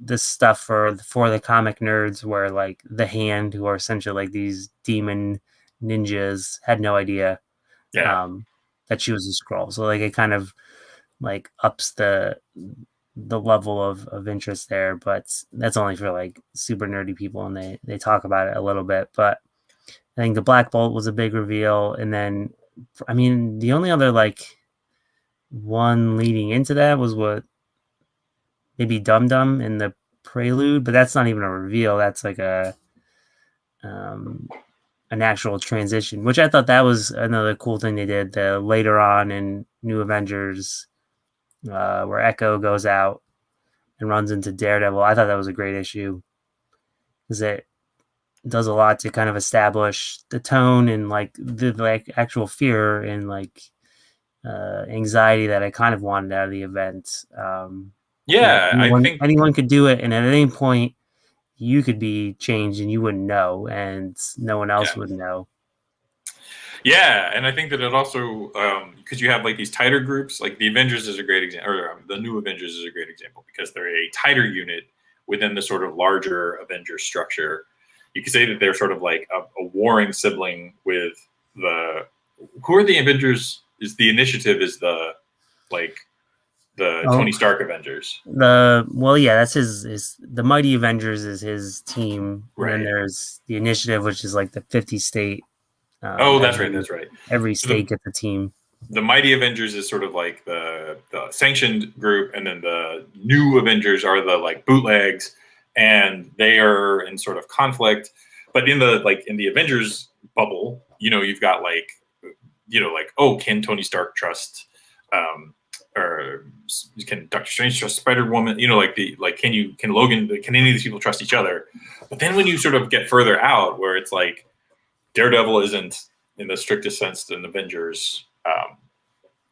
this stuff for the comic nerds, where like the Hand, who are essentially like these demon ninjas, had no idea that she was a Skrull. So like it kind of like ups the level of interest there, but that's only for like super nerdy people, and they talk about it a little bit. But I think the Black Bolt was a big reveal, and then I mean the only other like one leading into that was what maybe Dum Dum in the Prelude, but that's not even a reveal. That's like an actual transition, which I thought that was another cool thing they did. The later on in New Avengers, where Echo goes out and runs into Daredevil. I thought that was a great issue, because it does a lot to kind of establish the tone and like the like actual fear and like anxiety that I kind of wanted out of the event. Anyone could do it, and at any point you could be changed and you wouldn't know, and no one else would know. Yeah, and I think that it also, because you have like these tighter groups, like the Avengers is a great example, or the New Avengers is a great example, because they're a tighter unit within the sort of larger Avengers structure. You could say that they're sort of like a warring sibling with who are the Avengers? The Initiative is the Tony Stark Avengers. That's his the Mighty Avengers is his team, right. And then there's the Initiative, which is like the 50 state. That's right. Every state gets a team. The Mighty Avengers is sort of like the sanctioned group, and then the New Avengers are the like bootlegs, and they are in sort of conflict. But in the Avengers bubble, you've got can Tony Stark trust or can Doctor Strange trust Spider Woman? You know, can Logan, can any of these people trust each other? But then when you sort of get further out, where it's like Daredevil isn't in the strictest sense an Avengers,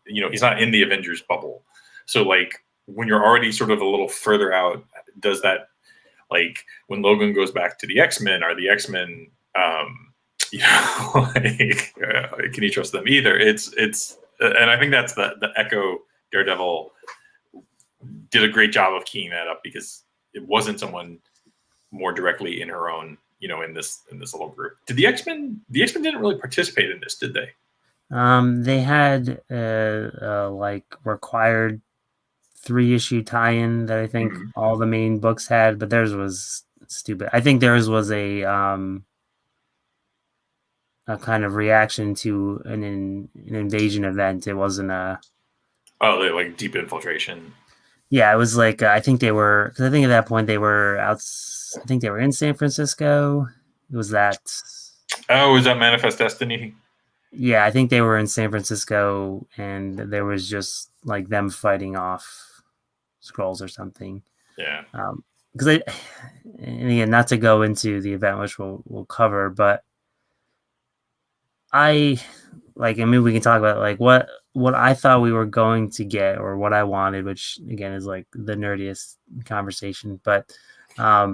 he's not in the Avengers bubble. So like when you're already sort of a little further out, does that, like when Logan goes back to the X-Men, are the X-Men, can you trust them either? It's and I think that's the Echo Daredevil did a great job of keying that up, because it wasn't someone more directly in her own, in this little group. Did the X-Men didn't really participate in this, did they? They had like required 3-issue tie-in that I think all the main books had, but theirs was stupid. I think theirs was a kind of reaction to an invasion event. It wasn't a they like deep infiltration. Yeah, it was like I think they were, because I think at that point they were out. I think they were in San Francisco. It was that. Oh, was that Manifest Destiny? Yeah, I think they were in San Francisco, and there was just like them fighting off Skrulls or something. Yeah. Because and again, not to go into the event, which we'll cover, but I we can talk about like what I thought we were going to get, or what I wanted, which again is like the nerdiest conversation, but I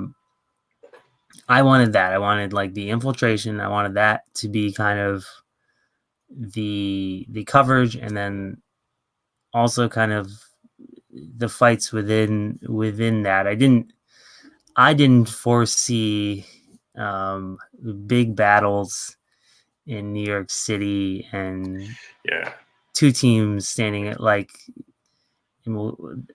wanted that. I wanted like the infiltration. I wanted that to be kind of the coverage, and then also kind of the fights within that. I didn't foresee big battles in New York City and two teams standing at like,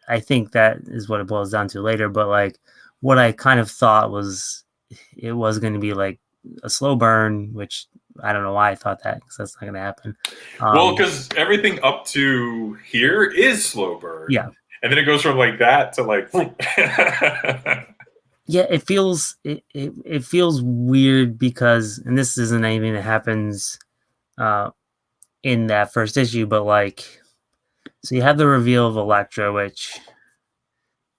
I think that is what it boils down to later, but like what I kind of thought was it was going to be like a slow burn, which I don't know why I thought that, because that's not going to happen. Well, because everything up to here is slow burn. Yeah. And then it goes from like that to like... Yeah, it feels weird because, and this isn't anything that happens in that first issue, but like, so you have the reveal of Elektra, which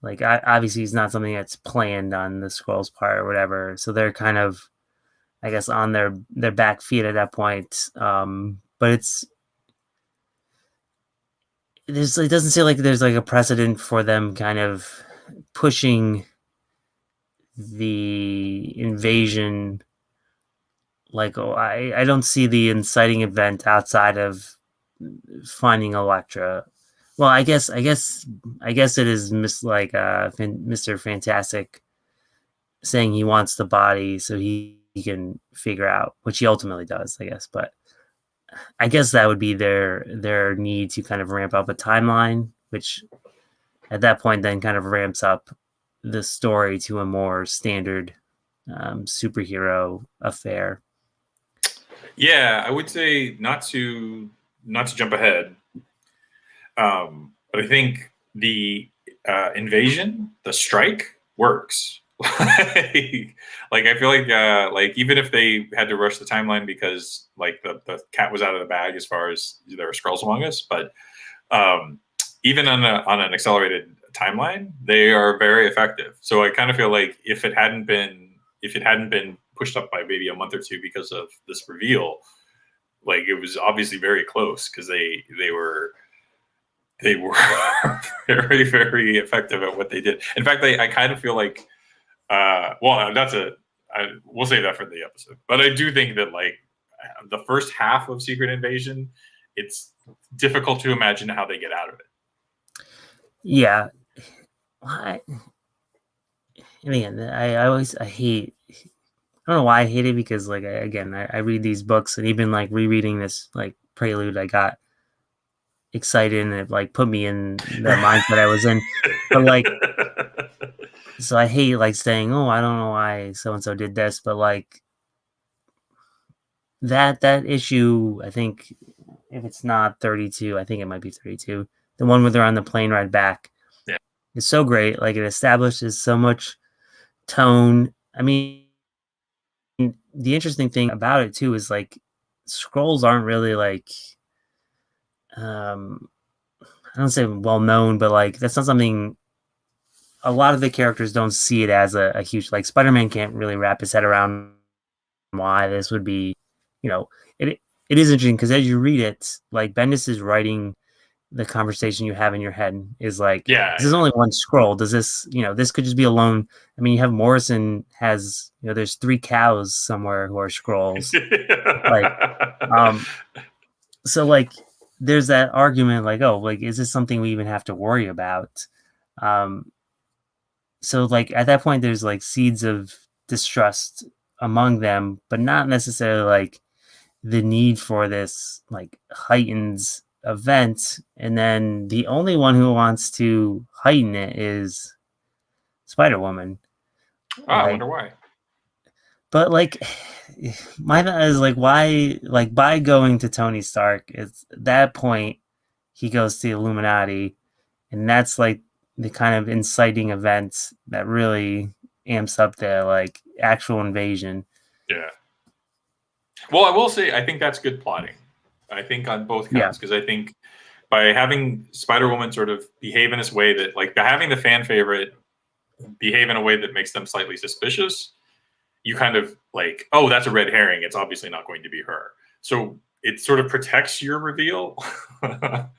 like obviously is not something that's planned on the Skrulls' part or whatever. So they're kind of, I guess, on their back feet at that point. But it doesn't seem like there's like a precedent for them kind of pushing the invasion. Like, I don't see the inciting event outside of finding Elektra. Well, I guess it is Mr. Fantastic saying he wants the body so he can figure out, which he ultimately does, I guess. But I guess that would be their need to kind of ramp up a timeline, which at that point then kind of ramps up the story to a more standard superhero affair. Yeah, I would say not to jump ahead, but I think the invasion, the strike, works. Like I feel like even if they had to rush the timeline because like the cat was out of the bag as far as there were Skrulls among us, but even on an accelerated timeline, they are very effective. So I kind of feel like if it hadn't been pushed up by maybe a month or two because of this reveal, like it was obviously very close, because they were very, very effective at what they did. In fact, I kind of feel like, we'll save that for the episode. But I do think that like the first half of Secret Invasion, it's difficult to imagine how they get out of it. Yeah. I hate. I don't know why I hate it, because like I read these books, and even like rereading this like Prelude, I got excited and it like put me in the mindset I was in. But like, so I hate like saying, oh, I don't know why so and so did this, but like that issue, I think if it's not 32, I think it might be 32. The one where they're on the plane ride back. Yeah. It's so great. Like it establishes so much tone. I mean, the interesting thing about it too is like Skrulls aren't really like I don't say well known, but like that's not something a lot of the characters don't see it as a huge, like Spider-Man can't really wrap his head around why this would be, you know, it is interesting because as you read it, like Bendis is writing the conversation you have in your head is like, Yeah, this is only one scroll. Does this, this could just be alone. I mean, you have Morrison has, there's 3 cows somewhere who are scrolls. Like, so like, there's that argument like, oh, like, is this something we even have to worry about? So like at that point, there's like seeds of distrust among them, but not necessarily like the need for this like heightens event. And then the only one who wants to heighten it is Spider-Woman. I wonder why. But like my thought is like, why, like by going to Tony Stark, it's that point he goes to the Illuminati, and that's like the kind of inciting event that really amps up the like actual invasion. Yeah. Well, I will say I think that's good plotting. I think on both counts, because I think by having Spider-Woman sort of behave in this way that, like, by having the fan favorite behave in a way that makes them slightly suspicious, you kind of like, oh, that's a red herring. It's obviously not going to be her. So it sort of protects your reveal. Like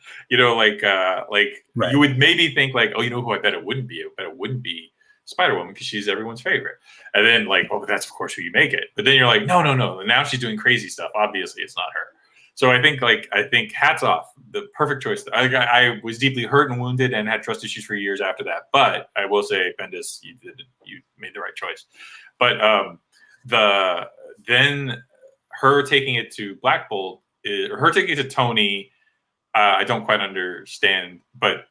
right. You would maybe think like, oh, you know who I bet it wouldn't be? I bet it wouldn't be Spider-Woman because she's everyone's favorite. And then like, oh, that's of course who you make it. But then you're like, no. Now she's doing crazy stuff. Obviously, it's not her. So I think hats off, the perfect choice. I was deeply hurt and wounded and had trust issues for years after that. But I will say, Bendis, you made the right choice. But then her taking it to Black Bolt, her taking it to Tony, I don't quite understand. But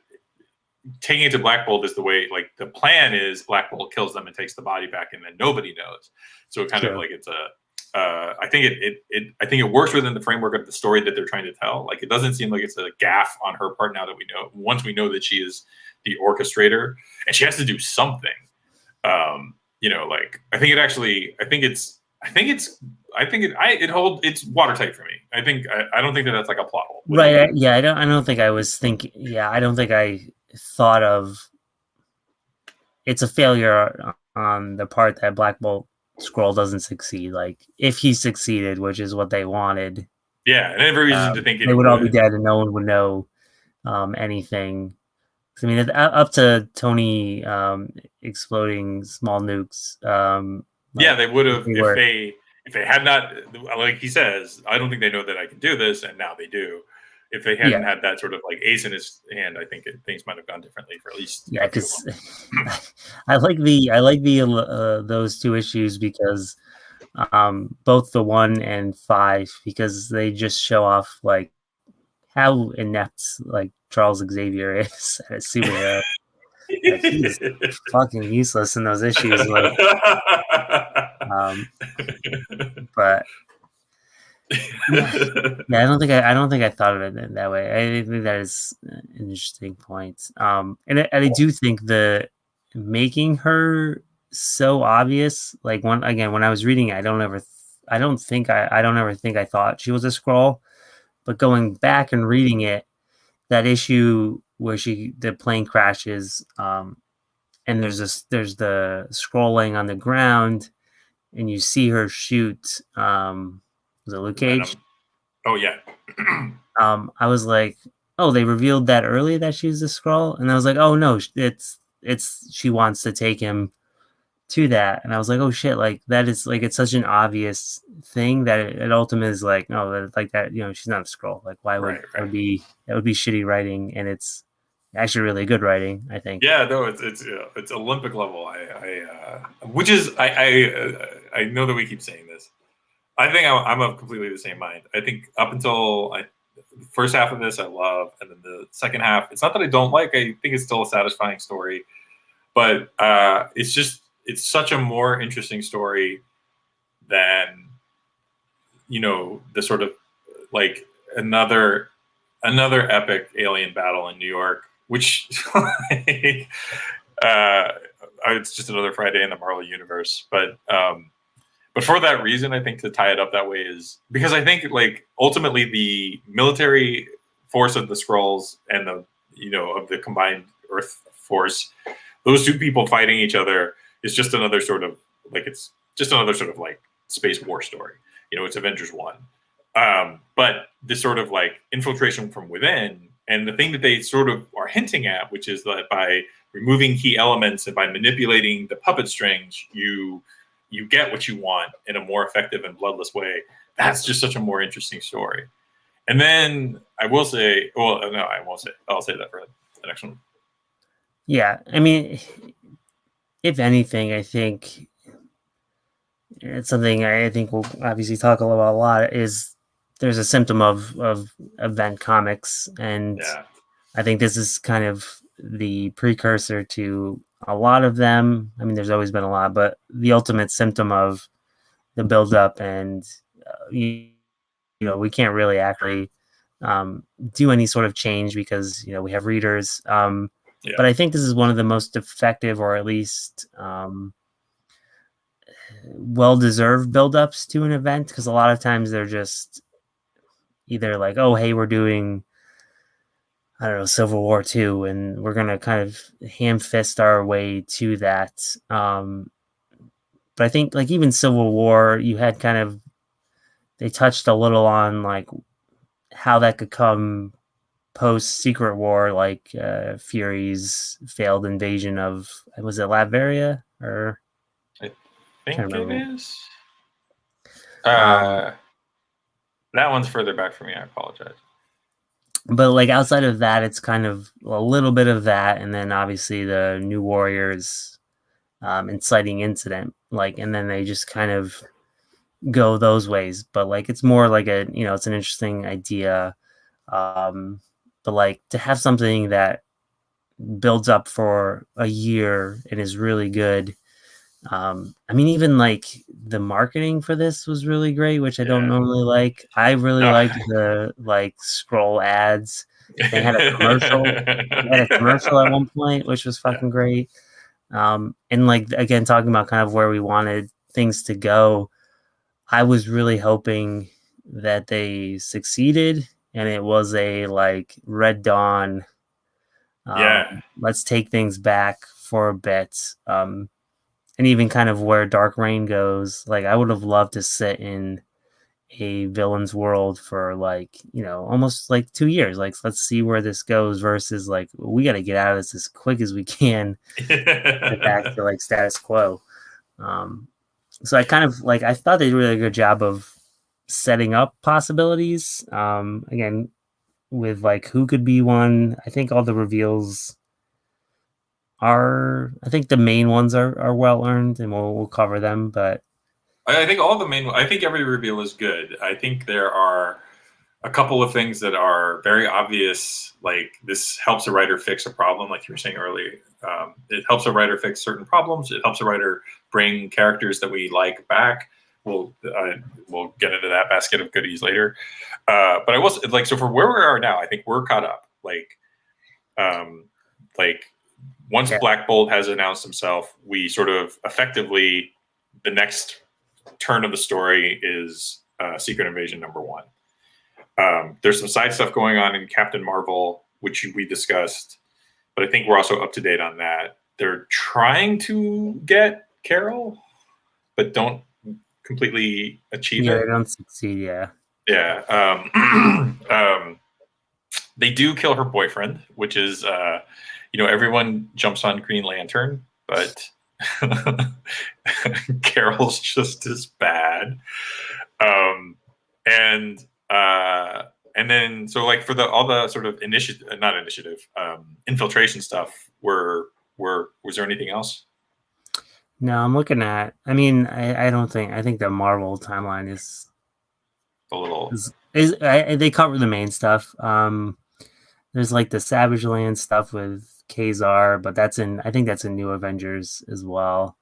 taking it to Black Bolt is the way. Like the plan is, Black Bolt kills them and takes the body back, and then nobody knows. So it kind of like it's a. I think it works within the framework of the story that they're trying to tell. Like it doesn't seem like it's a gaffe on her part now that we know. Once we know that she is the orchestrator and she has to do something. Like I think it's watertight for me. I don't think that's like a plot hole. Right. I don't think I was thinking. Yeah, I don't think I thought of. It's a failure on the part that Black Bolt Scroll doesn't succeed. Like if he succeeded, which is what they wanted, and every reason to think they would all be dead and no one would know anything. I mean, up to Tony exploding small nukes. They would have if they had not, like he says, I don't think they know that I can do this, and now they do. If they hadn't had that sort of like ace in his hand, I think things might have gone differently for at least. Yeah, because I like the those 2 issues because both the 1 and 5, because they just show off like how inept like Charles Xavier is as a superhero. Like, he's fucking useless in those issues. Like, but. I don't think I thought of it that way. I think that is an interesting point. And I do think the making her so obvious, like when I was reading it, I don't ever think I thought she was a Skrull, but going back and reading it, that issue where the plane crashes, and there's the Skrull laying on the ground, and you see her shoot. Was it Luke Cage? Oh yeah. I was like, oh, they revealed that early that she's a Skrull, and I was like, oh no, it's she wants to take him to that, and I was like, oh shit, like that is like it's such an obvious thing that it ultimately is like, no, like that, she's not a Skrull. Like why would that would be shitty writing, and it's actually really good writing, I think. Yeah, no, it's Olympic level. Which is I know that we keep saying this. I think I'm of completely the same mind. I think up until the first half of this, I love, and then the second half, it's not that I don't like. I think it's still a satisfying story, but it's such a more interesting story than the sort of like another epic alien battle in New York, which it's just another Friday in the Marvel universe, but for that reason, I think to tie it up that way is because I think like ultimately the military force of the Skrulls and of the combined Earth force, those two people fighting each other is just another sort of like space war story. It's Avengers 1. But this sort of like infiltration from within, and the thing that they sort of are hinting at, which is that by removing key elements and by manipulating the puppet strings, you get what you want in a more effective and bloodless way. That's just such a more interesting story. And then I will say, well, no, I won't say. I'll say that for the next one. Yeah, I mean, if anything, I think it's something I think we'll obviously talk about a lot. Is there's a symptom of event comics, and I think this is kind of the precursor to a lot of them. I mean, there's always been a lot, but the ultimate symptom of the build-up, and we can't really actually do any sort of change because we have readers. But I think this is one of the most effective, or at least well-deserved build-ups to an event, because a lot of times they're just either like, oh, hey, we're doing, I don't know, Civil War 2, and we're going to kind of ham-fist our way to that. But I think, like, even Civil War, you had kind of, they touched a little on, like, how that could come post-Secret War, like Fury's failed invasion of, was it Latveria? Or I think it is. That one's further back for me. I apologize. But like outside of that, it's kind of a little bit of that, and then obviously the New Warriors inciting incident, like, and then they just kind of go those ways. But like it's more like it's an interesting idea. But like to have something that builds up for a year and is really good. I mean, even like the marketing for this was really great, which I don't normally like. I really like the like scroll ads. They had a commercial. They had a commercial at one point, which was fucking great. And like again, talking about kind of where we wanted things to go, I was really hoping that they succeeded, and it was a like Red Dawn. Let's take things back for a bit. And even kind of where Dark Reign goes, like I would have loved to sit in a villain's world for like, almost like 2 years. Like, let's see where this goes versus like, we got to get out of this as quick as we can, get back to like status quo. So I kind of like, I thought they did a really good job of setting up possibilities. Again, with like who could be one. I think all the reveals I think the main ones are well earned, and we'll cover them. But I think I think every reveal is good. I think there are a couple of things that are very obvious. Like this helps a writer fix a problem, like you were saying earlier. It helps a writer fix certain problems. It helps a writer bring characters that we like back. We'll get into that basket of goodies later. But I was like, so for where we are now, I think we're caught up. Once Black Bolt has announced himself, we sort of effectively, the next turn of the story is Secret Invasion #1. There's some side stuff going on in Captain Marvel, which we discussed, but I think we're also up to date on that. They're trying to get Carol, but don't completely achieve it. Yeah, they don't succeed, yeah. Yeah. They do kill her boyfriend, which is... everyone jumps on Green Lantern, but Carol's just as bad. And then so like for all the sort of infiltration stuff, was there anything else? No, I'm looking at. I mean, I don't think. I think the Marvel timeline is a little. They cover the main stuff. There's like the Savage Land stuff with Kazar, but I think that's in New Avengers as well.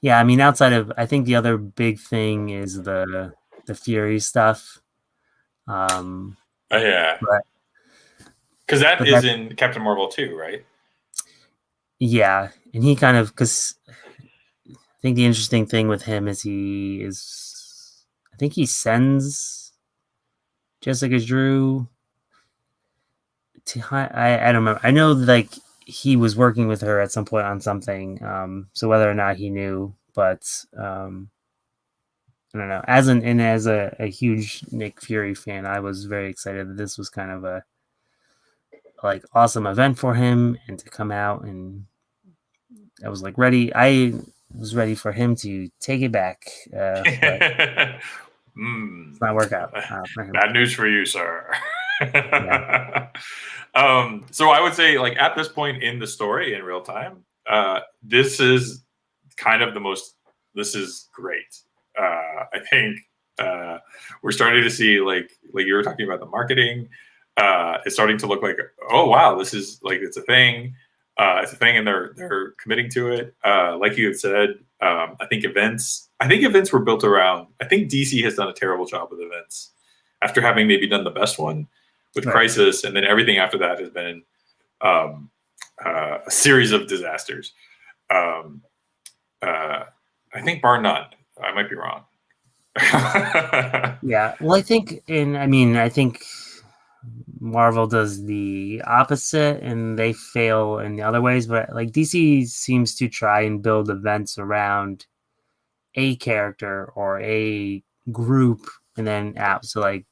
Yeah. I mean, outside of, I think the other big thing is the Fury stuff. Yeah. Because that is in Captain Marvel too, right? Yeah, and he kind of, because I think the interesting thing with him is I think he sends Jessica Drew I don't remember. I know like he was working with her at some point on something. So whether or not he knew, but I don't know. As a huge Nick Fury fan, I was very excited that this was kind of a like awesome event for him and to come out, and I was like ready. I was ready for him to take it back, but it's not work out for him. Bad news for you, sir. Yeah. So I would say, like, at this point in the story in real time, this is kind of the most. This is great. I think we're starting to see, like you were talking about the marketing. It's starting to look like, oh wow, this is like it's a thing. It's a thing, and they're committing to it. Like you had said, I think events were built around. I think DC has done a terrible job with events after having maybe done the best one with Crisis, and then everything after that has been a series of disasters. I think bar none. I might be wrong. Yeah. Well, I think Marvel does the opposite and they fail in the other ways, but like DC seems to try and build events around a character or a group and then out. So like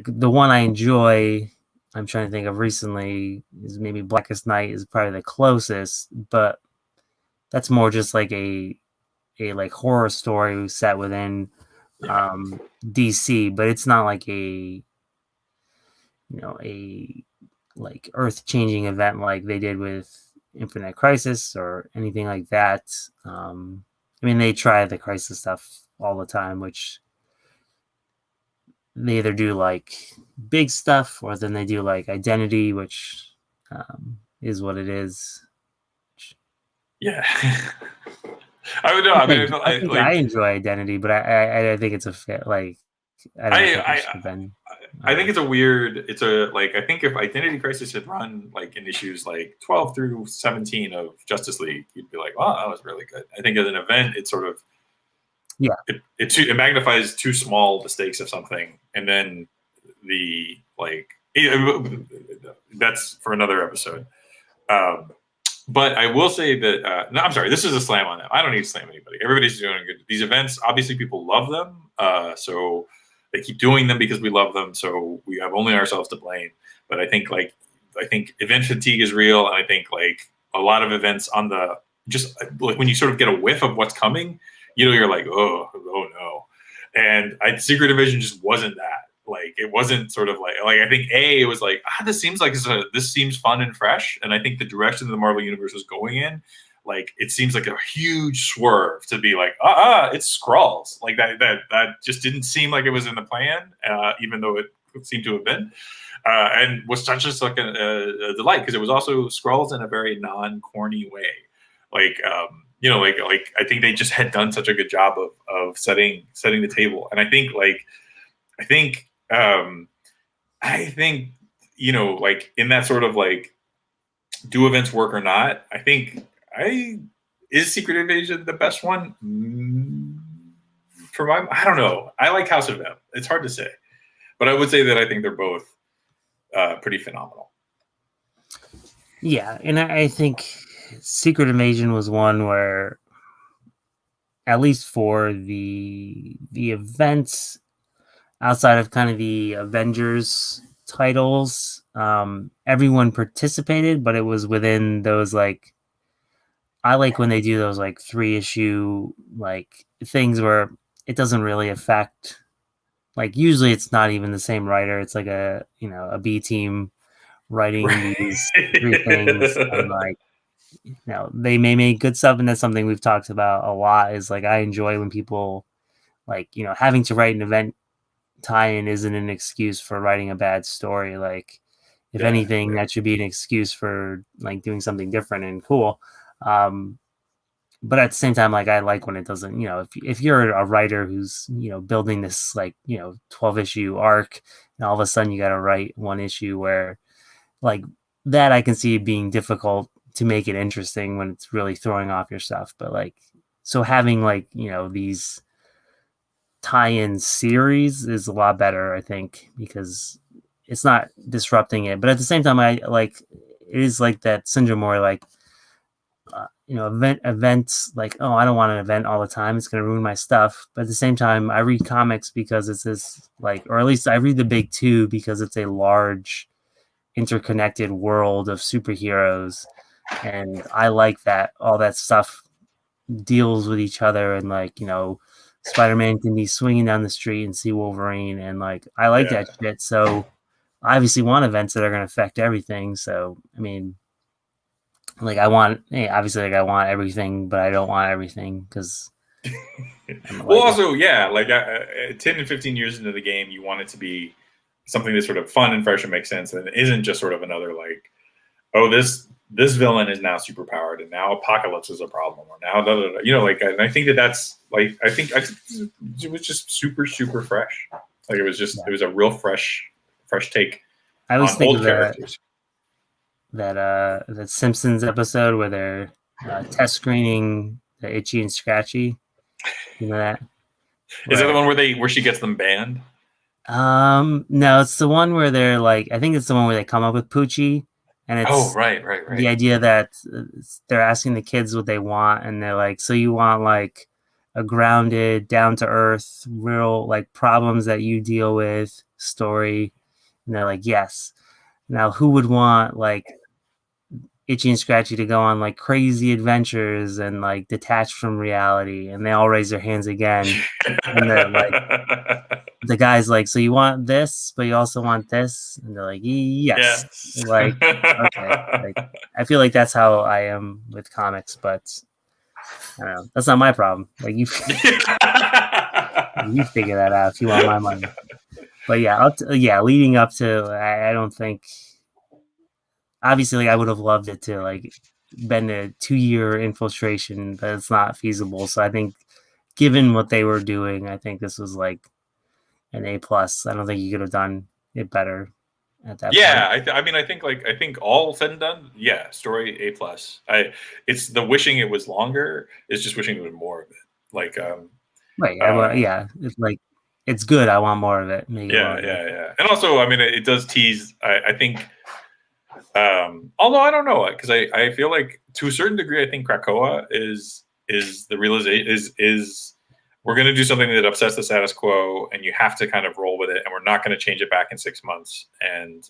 the one I enjoy, I'm trying to think of recently, is maybe Blackest Night is probably the closest, but that's more just like a like horror story set within DC, but it's not like a like earth-changing event like they did with Infinite Crisis or anything like that. They try the Crisis stuff all the time, which they either do like big stuff or then they do like Identity, which is what it is. Yeah. I would know. I enjoy Identity, but I think it's a fit. Like, I think it's a weird. It's a like. I think if Identity Crisis had run like in issues like 12 through 17 of Justice League, you'd be like, "Wow, that was really good." I think as an event, it sort of it magnifies too small the stakes of something, and then the like. That's for another episode. But I will say that no, I'm sorry. This is a slam on them. I don't need to slam anybody. Everybody's doing good. These events, obviously, people love them. So they keep doing them because we love them. So we have only ourselves to blame. But I think event fatigue is real, and I think like a lot of events on the just like when you sort of get a whiff of what's coming, you're like, oh no. And Secret Invasion just wasn't that. Like it wasn't sort of like I think it was like this seems like this seems fun and fresh, and I think the direction the Marvel Universe was going in, like it seems like a huge swerve to be like it's Skrulls, like that just didn't seem like it was in the plan, even though it seemed to have been, and was such like a delight because it was also Skrulls in a very non-corny way, like I think they just had done such a good job of setting the table, and I think like in that sort of like, do events work or not? I think is Secret Invasion the best one? I don't know. I like House of M. It's hard to say, but I would say that I think they're both pretty phenomenal. Yeah, and I think Secret Invasion was one where, at least for the events outside of kind of the Avengers titles, everyone participated, but it was within those like, I like when they do those like 3-issue like things where it doesn't really affect, like usually it's not even the same writer. It's like a B team writing these 3 things, and like they may make good stuff, and that's something we've talked about a lot. Is like I enjoy when people like having to write an event tie-in isn't an excuse for writing a bad story. Like if anything, that should be an excuse for like doing something different and cool. But at the same time, like I like when it doesn't, if you're a writer who's, building this like, 12-issue arc, and all of a sudden you got to write 1 issue where like that, I can see it being difficult to make it interesting when it's really throwing off your stuff. But like, so having like, these tie-in series is a lot better, I think, because it's not disrupting it. But at the same time, I like it is like that syndrome where like events like, oh, I don't want an event all the time. It's going to ruin my stuff. But at the same time, I read comics because it's this like, or at least I read the big two because it's a large interconnected world of superheroes. And I like that all that stuff deals with each other. And like, Spider-Man can be swinging down the street and see Wolverine. And like, I like that shit. So I obviously want events that are going to affect everything. So, I mean, like I want everything, but I don't want everything because. Well, also, yeah, like 10 and 15 years into the game, you want it to be something that's sort of fun and fresh and makes sense, and it isn't just sort of another like, oh, this villain is now super powered, and now Apocalypse is a problem, or now like, and I think that's like, I think it was just super super fresh. Like it was just it was a real fresh take. I was thinking characters. That Simpsons episode where they're test screening the Itchy and Scratchy. You know that? Is that the one where she gets them banned? No, it's the one where they're like, I think it's the one where they come up with Poochie, and it's right. The idea that they're asking the kids what they want, and they're like, so you want like a grounded, down to earth, real like problems that you deal with story, and they're like, yes. Now, who would want like Itchy and Scratchy to go on like crazy adventures and like detached from reality? And they all raise their hands again. And they're like, the guy's like, so you want this, but you also want this? And they're like, yes. Like, okay. Like, I feel like that's how I am with comics, but I don't know. That's not my problem. Like you figure that out if you want my money. But yeah, leading up to, I don't think. Obviously, like, I would have loved it to like been a 2-year infiltration, but it's not feasible. So I think, given what they were doing, I think this was like an A+. I don't think you could have done it better at that point. Yeah, I think all said and done, yeah, story A+. It's the wishing it was longer. It's just wishing there was more of it. Like, right? It's like it's good. I want more of it. Yeah. And also, I mean, it does tease. I think. Although I don't know, because I feel like to a certain degree, I think Krakoa is the realization is we're going to do something that upsets the status quo, and you have to kind of roll with it, and we're not going to change it back in 6 months, and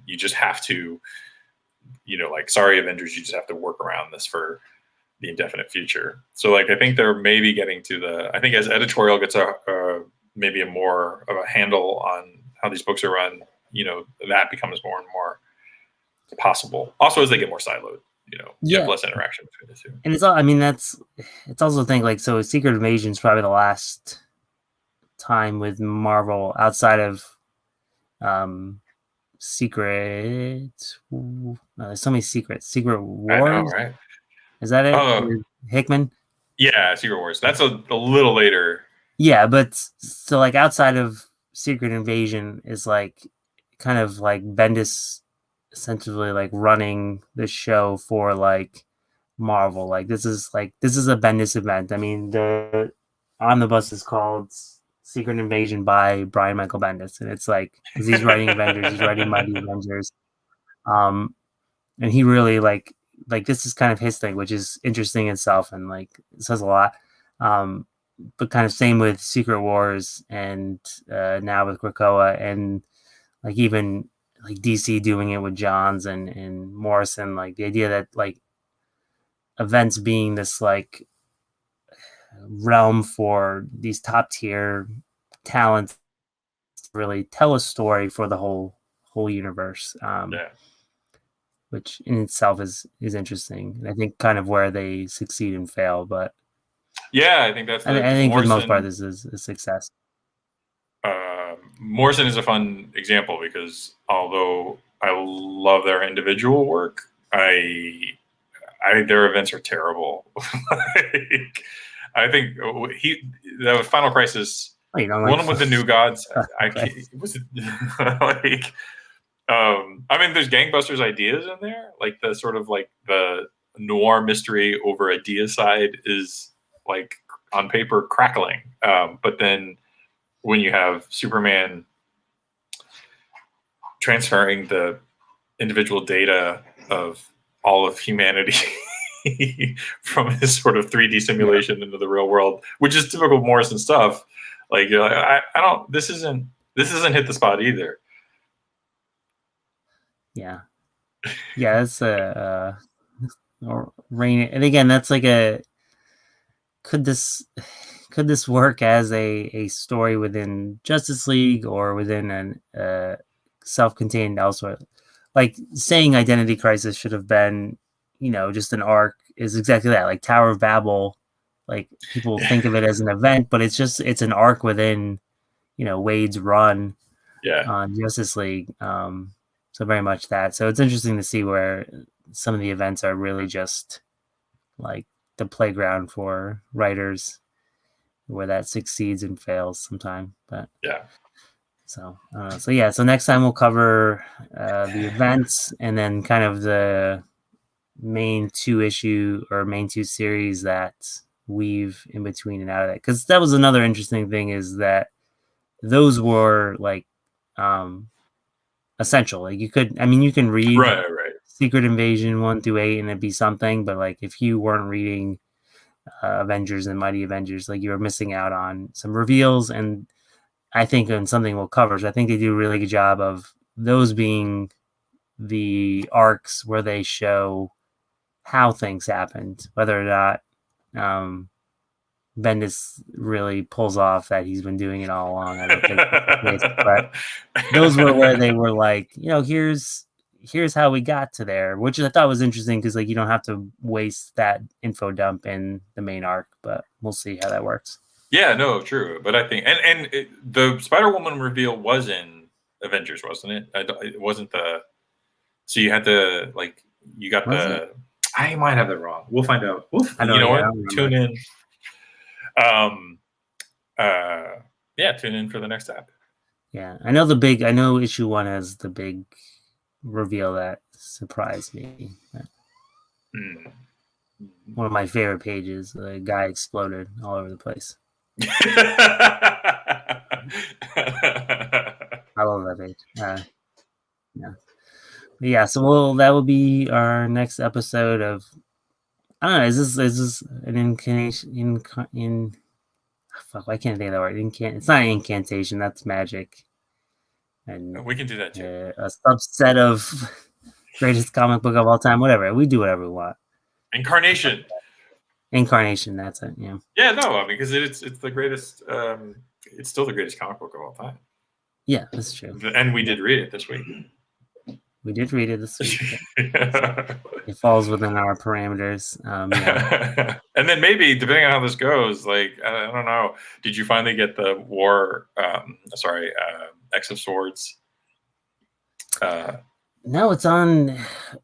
you just have to, like, sorry Avengers, you just have to work around this for the indefinite future. So like I think they're maybe getting to I think as editorial gets maybe a more of a handle on how these books are run, that becomes more and more possible. Also, as they get more siloed, you have less interaction between the two. And it's all, I mean, it's also think like, so Secret Invasion is probably the last time with Marvel outside of Secret. There's so many secrets. Secret Wars, I know, right? Is that it? Hickman? Yeah, Secret Wars. That's a little later. Yeah, but so like outside of Secret Invasion is like kind of like Bendis essentially like running the show for like Marvel. Like this is a Bendis event. I mean, the omnibus is called Secret Invasion by Brian Michael Bendis, and it's like, because he's writing Avengers, he's writing Mighty Avengers, and he really like this is kind of his thing, which is interesting itself, and like it says a lot. But kind of same with Secret Wars, and now with Krakoa, and like even like DC doing it with Johns and Morrison, like the idea that like events being this like realm for these top tier talents to really tell a story for the whole universe. Which in itself is interesting. And I think kind of where they succeed and fail, but yeah, I think that's. I think for the most part, this is a success. Morrison is a fun example because although I love their individual work, I their events are terrible. I think the Final Crisis, one with the New Gods. Was like. I mean, there's gangbusters ideas in there, like the sort of like the noir mystery over a deicide is like on paper crackling, but then when you have Superman transferring the individual data of all of humanity from this sort of 3D simulation into the real world, which is typical Morrison stuff. Like, I don't. This isn't hit the spot either. Yeah, that's rain. And again, that's like a could this work as a story within Justice League or within an self-contained elsewhere? Like saying Identity Crisis should have been, just an arc is exactly that. Like Tower of Babel, like people think of it as an event, but it's an arc within, Wade's run on Justice League. So very much that. So it's interesting to see where some of the events are really just like the playground for writers, where that succeeds and fails sometime. But so next time we'll cover the events and then kind of the main two series that weave in between and out of that, because that was another interesting thing, is that those were like essential. Like you can read Secret Invasion 1 through 8 and it'd be something, but like if you weren't reading Avengers and Mighty Avengers, like you were missing out on some reveals. And I think on something we'll cover, so I think they do a really good job of those being the arcs where they show how things happened, whether or not Bendis really pulls off that he's been doing it all along. I don't think that's the case, but those were where they were like, here's how we got to there, which I thought was interesting, because like you don't have to waste that info dump in the main arc, but we'll see how that works. Yeah, no, true. But I think the Spider-Woman reveal was in Avengers, wasn't it? It wasn't the. So you had to you got the. I might have it wrong. We'll find out. Tune in. Tune in for the next app. Yeah, I know issue 1 has the big reveal that surprised me. One of my favorite pages. The guy exploded all over the place. I love that page. So that will be our next episode of. I don't know. Is this an incantation? Fuck! I can't think of that word. It's not an incantation. That's magic. And we can do that too. A subset of greatest comic book of all time. Whatever. We do whatever we want. Incarnation. That's it. Yeah. Yeah. No. Because it's the greatest. It's still the greatest comic book of all time. Yeah, that's true. And we did read it this week. We did read it this week. It falls within our parameters. And then maybe, depending on how this goes, I don't know. Did you finally get the X of Swords? No,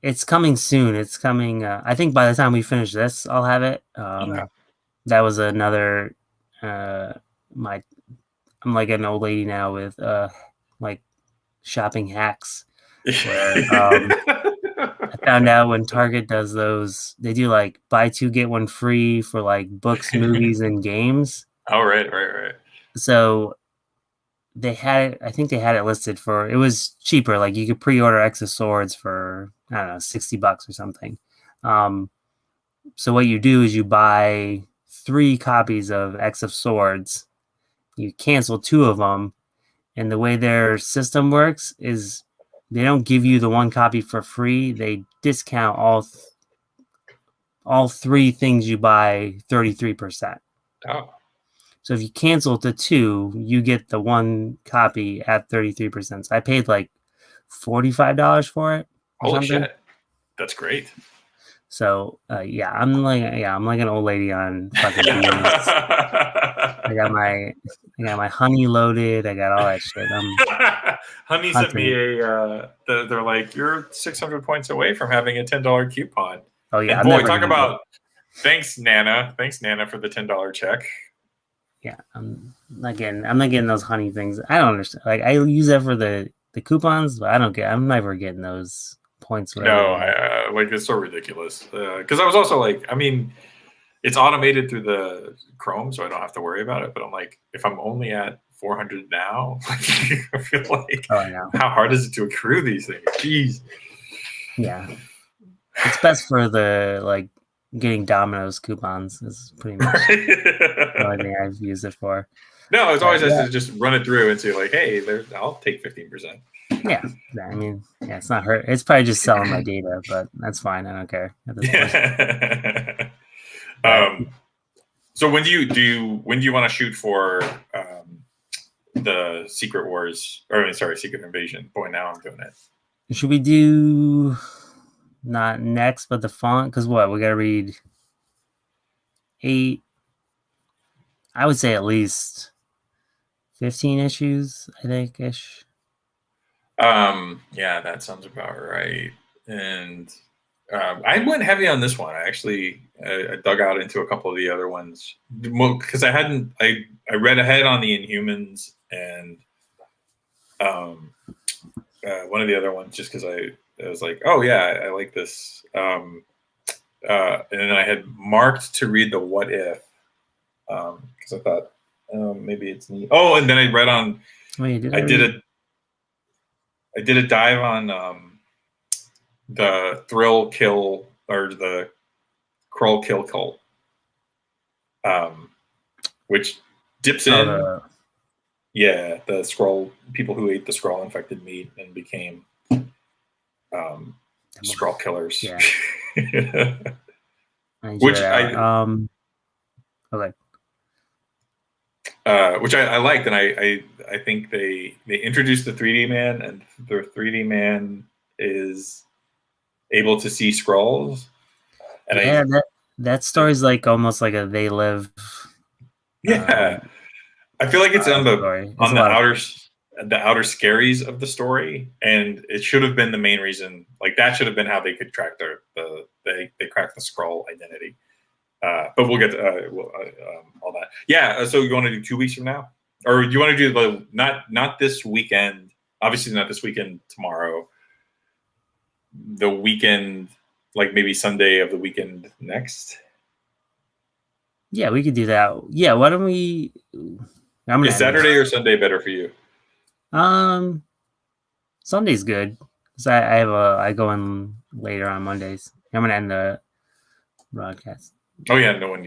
it's coming soon. It's coming. I think by the time we finish this, I'll have it. That was another. I'm like an old lady now with shopping hacks. Where I found out when Target does those, they do buy 2 get 1 free for books, movies, and games. Oh, right. So they had it listed for, it was cheaper. You could pre-order X of Swords for, I don't know, $60 or something. So what you do is you buy 3 copies of X of Swords, you cancel 2 of them, and the way their system works is they don't give you the 1 copy for free. They discount all 3 things you buy 33%. Oh. So if you cancel the 2, you get the 1 copy at 33%. So I paid $45 for it. Holy shit. That's great. So I'm like an old lady on fucking beans. I got my honey loaded. I got all that shit. Honey sent me they're like, you're 600 points away from having a $10 coupon. Oh yeah. And boy, talk about thanks Nana for the $10 check. Yeah, I'm not getting those honey things. I don't understand. I use that for the coupons, but I'm never getting those points. No, it's so ridiculous. Because I was also it's automated through the Chrome, so I don't have to worry about it. But I'm like, if I'm only at 400 now. I feel like, Oh, I know. how hard is it to accrue these things? Jeez. Yeah, it's best for the like getting Domino's coupons. Is pretty much the only thing I've used it for. No, it's always nice yeah. to just run it through and see, like, hey, I'll take 15%. Yeah, I mean, yeah, it's not hurt. It's probably just selling my data, but that's fine. I don't care at this point. So when do you want to shoot for the Secret Wars, or Secret Invasion? Boy, now I'm doing it. Should we do not next, but the font? Because what, we gotta read 8. I would say at least 15 issues, I think ish. Yeah, that sounds about right. And I went heavy on this one. I actually I dug out into a couple of the other ones because I read ahead on the Inhumans and one of the other ones just because I was like, oh yeah, I like this. And then I had marked to read the What If because I thought maybe it's neat. Oh, and then I read on. Wait, I did a dive on the Thrill Kill or the Krull Kill Cult, which dips in. Yeah, the Skrull people who ate the Skrull infected meat and became Skrull killers. Yeah. Which okay. Which I liked, and I think they introduced the 3D man, and the 3D man is able to see Skrulls. And yeah, that story's like almost like a They Live. Yeah, I feel like it's on the outer scaries of the story, and it should have been the main reason. Like that should have been how they could track they crack the Skrull identity. But we'll get to all that. Yeah. So you want to do 2 weeks from now, or you want to do the not this weekend? Obviously, not this weekend. Tomorrow, the weekend, like maybe Sunday of the weekend next. Yeah, we could do that. Yeah. Why don't we? Is Saturday or Sunday better for you? Sunday's good because I go in later on Mondays. I'm gonna end the broadcast. Oh yeah, no one needs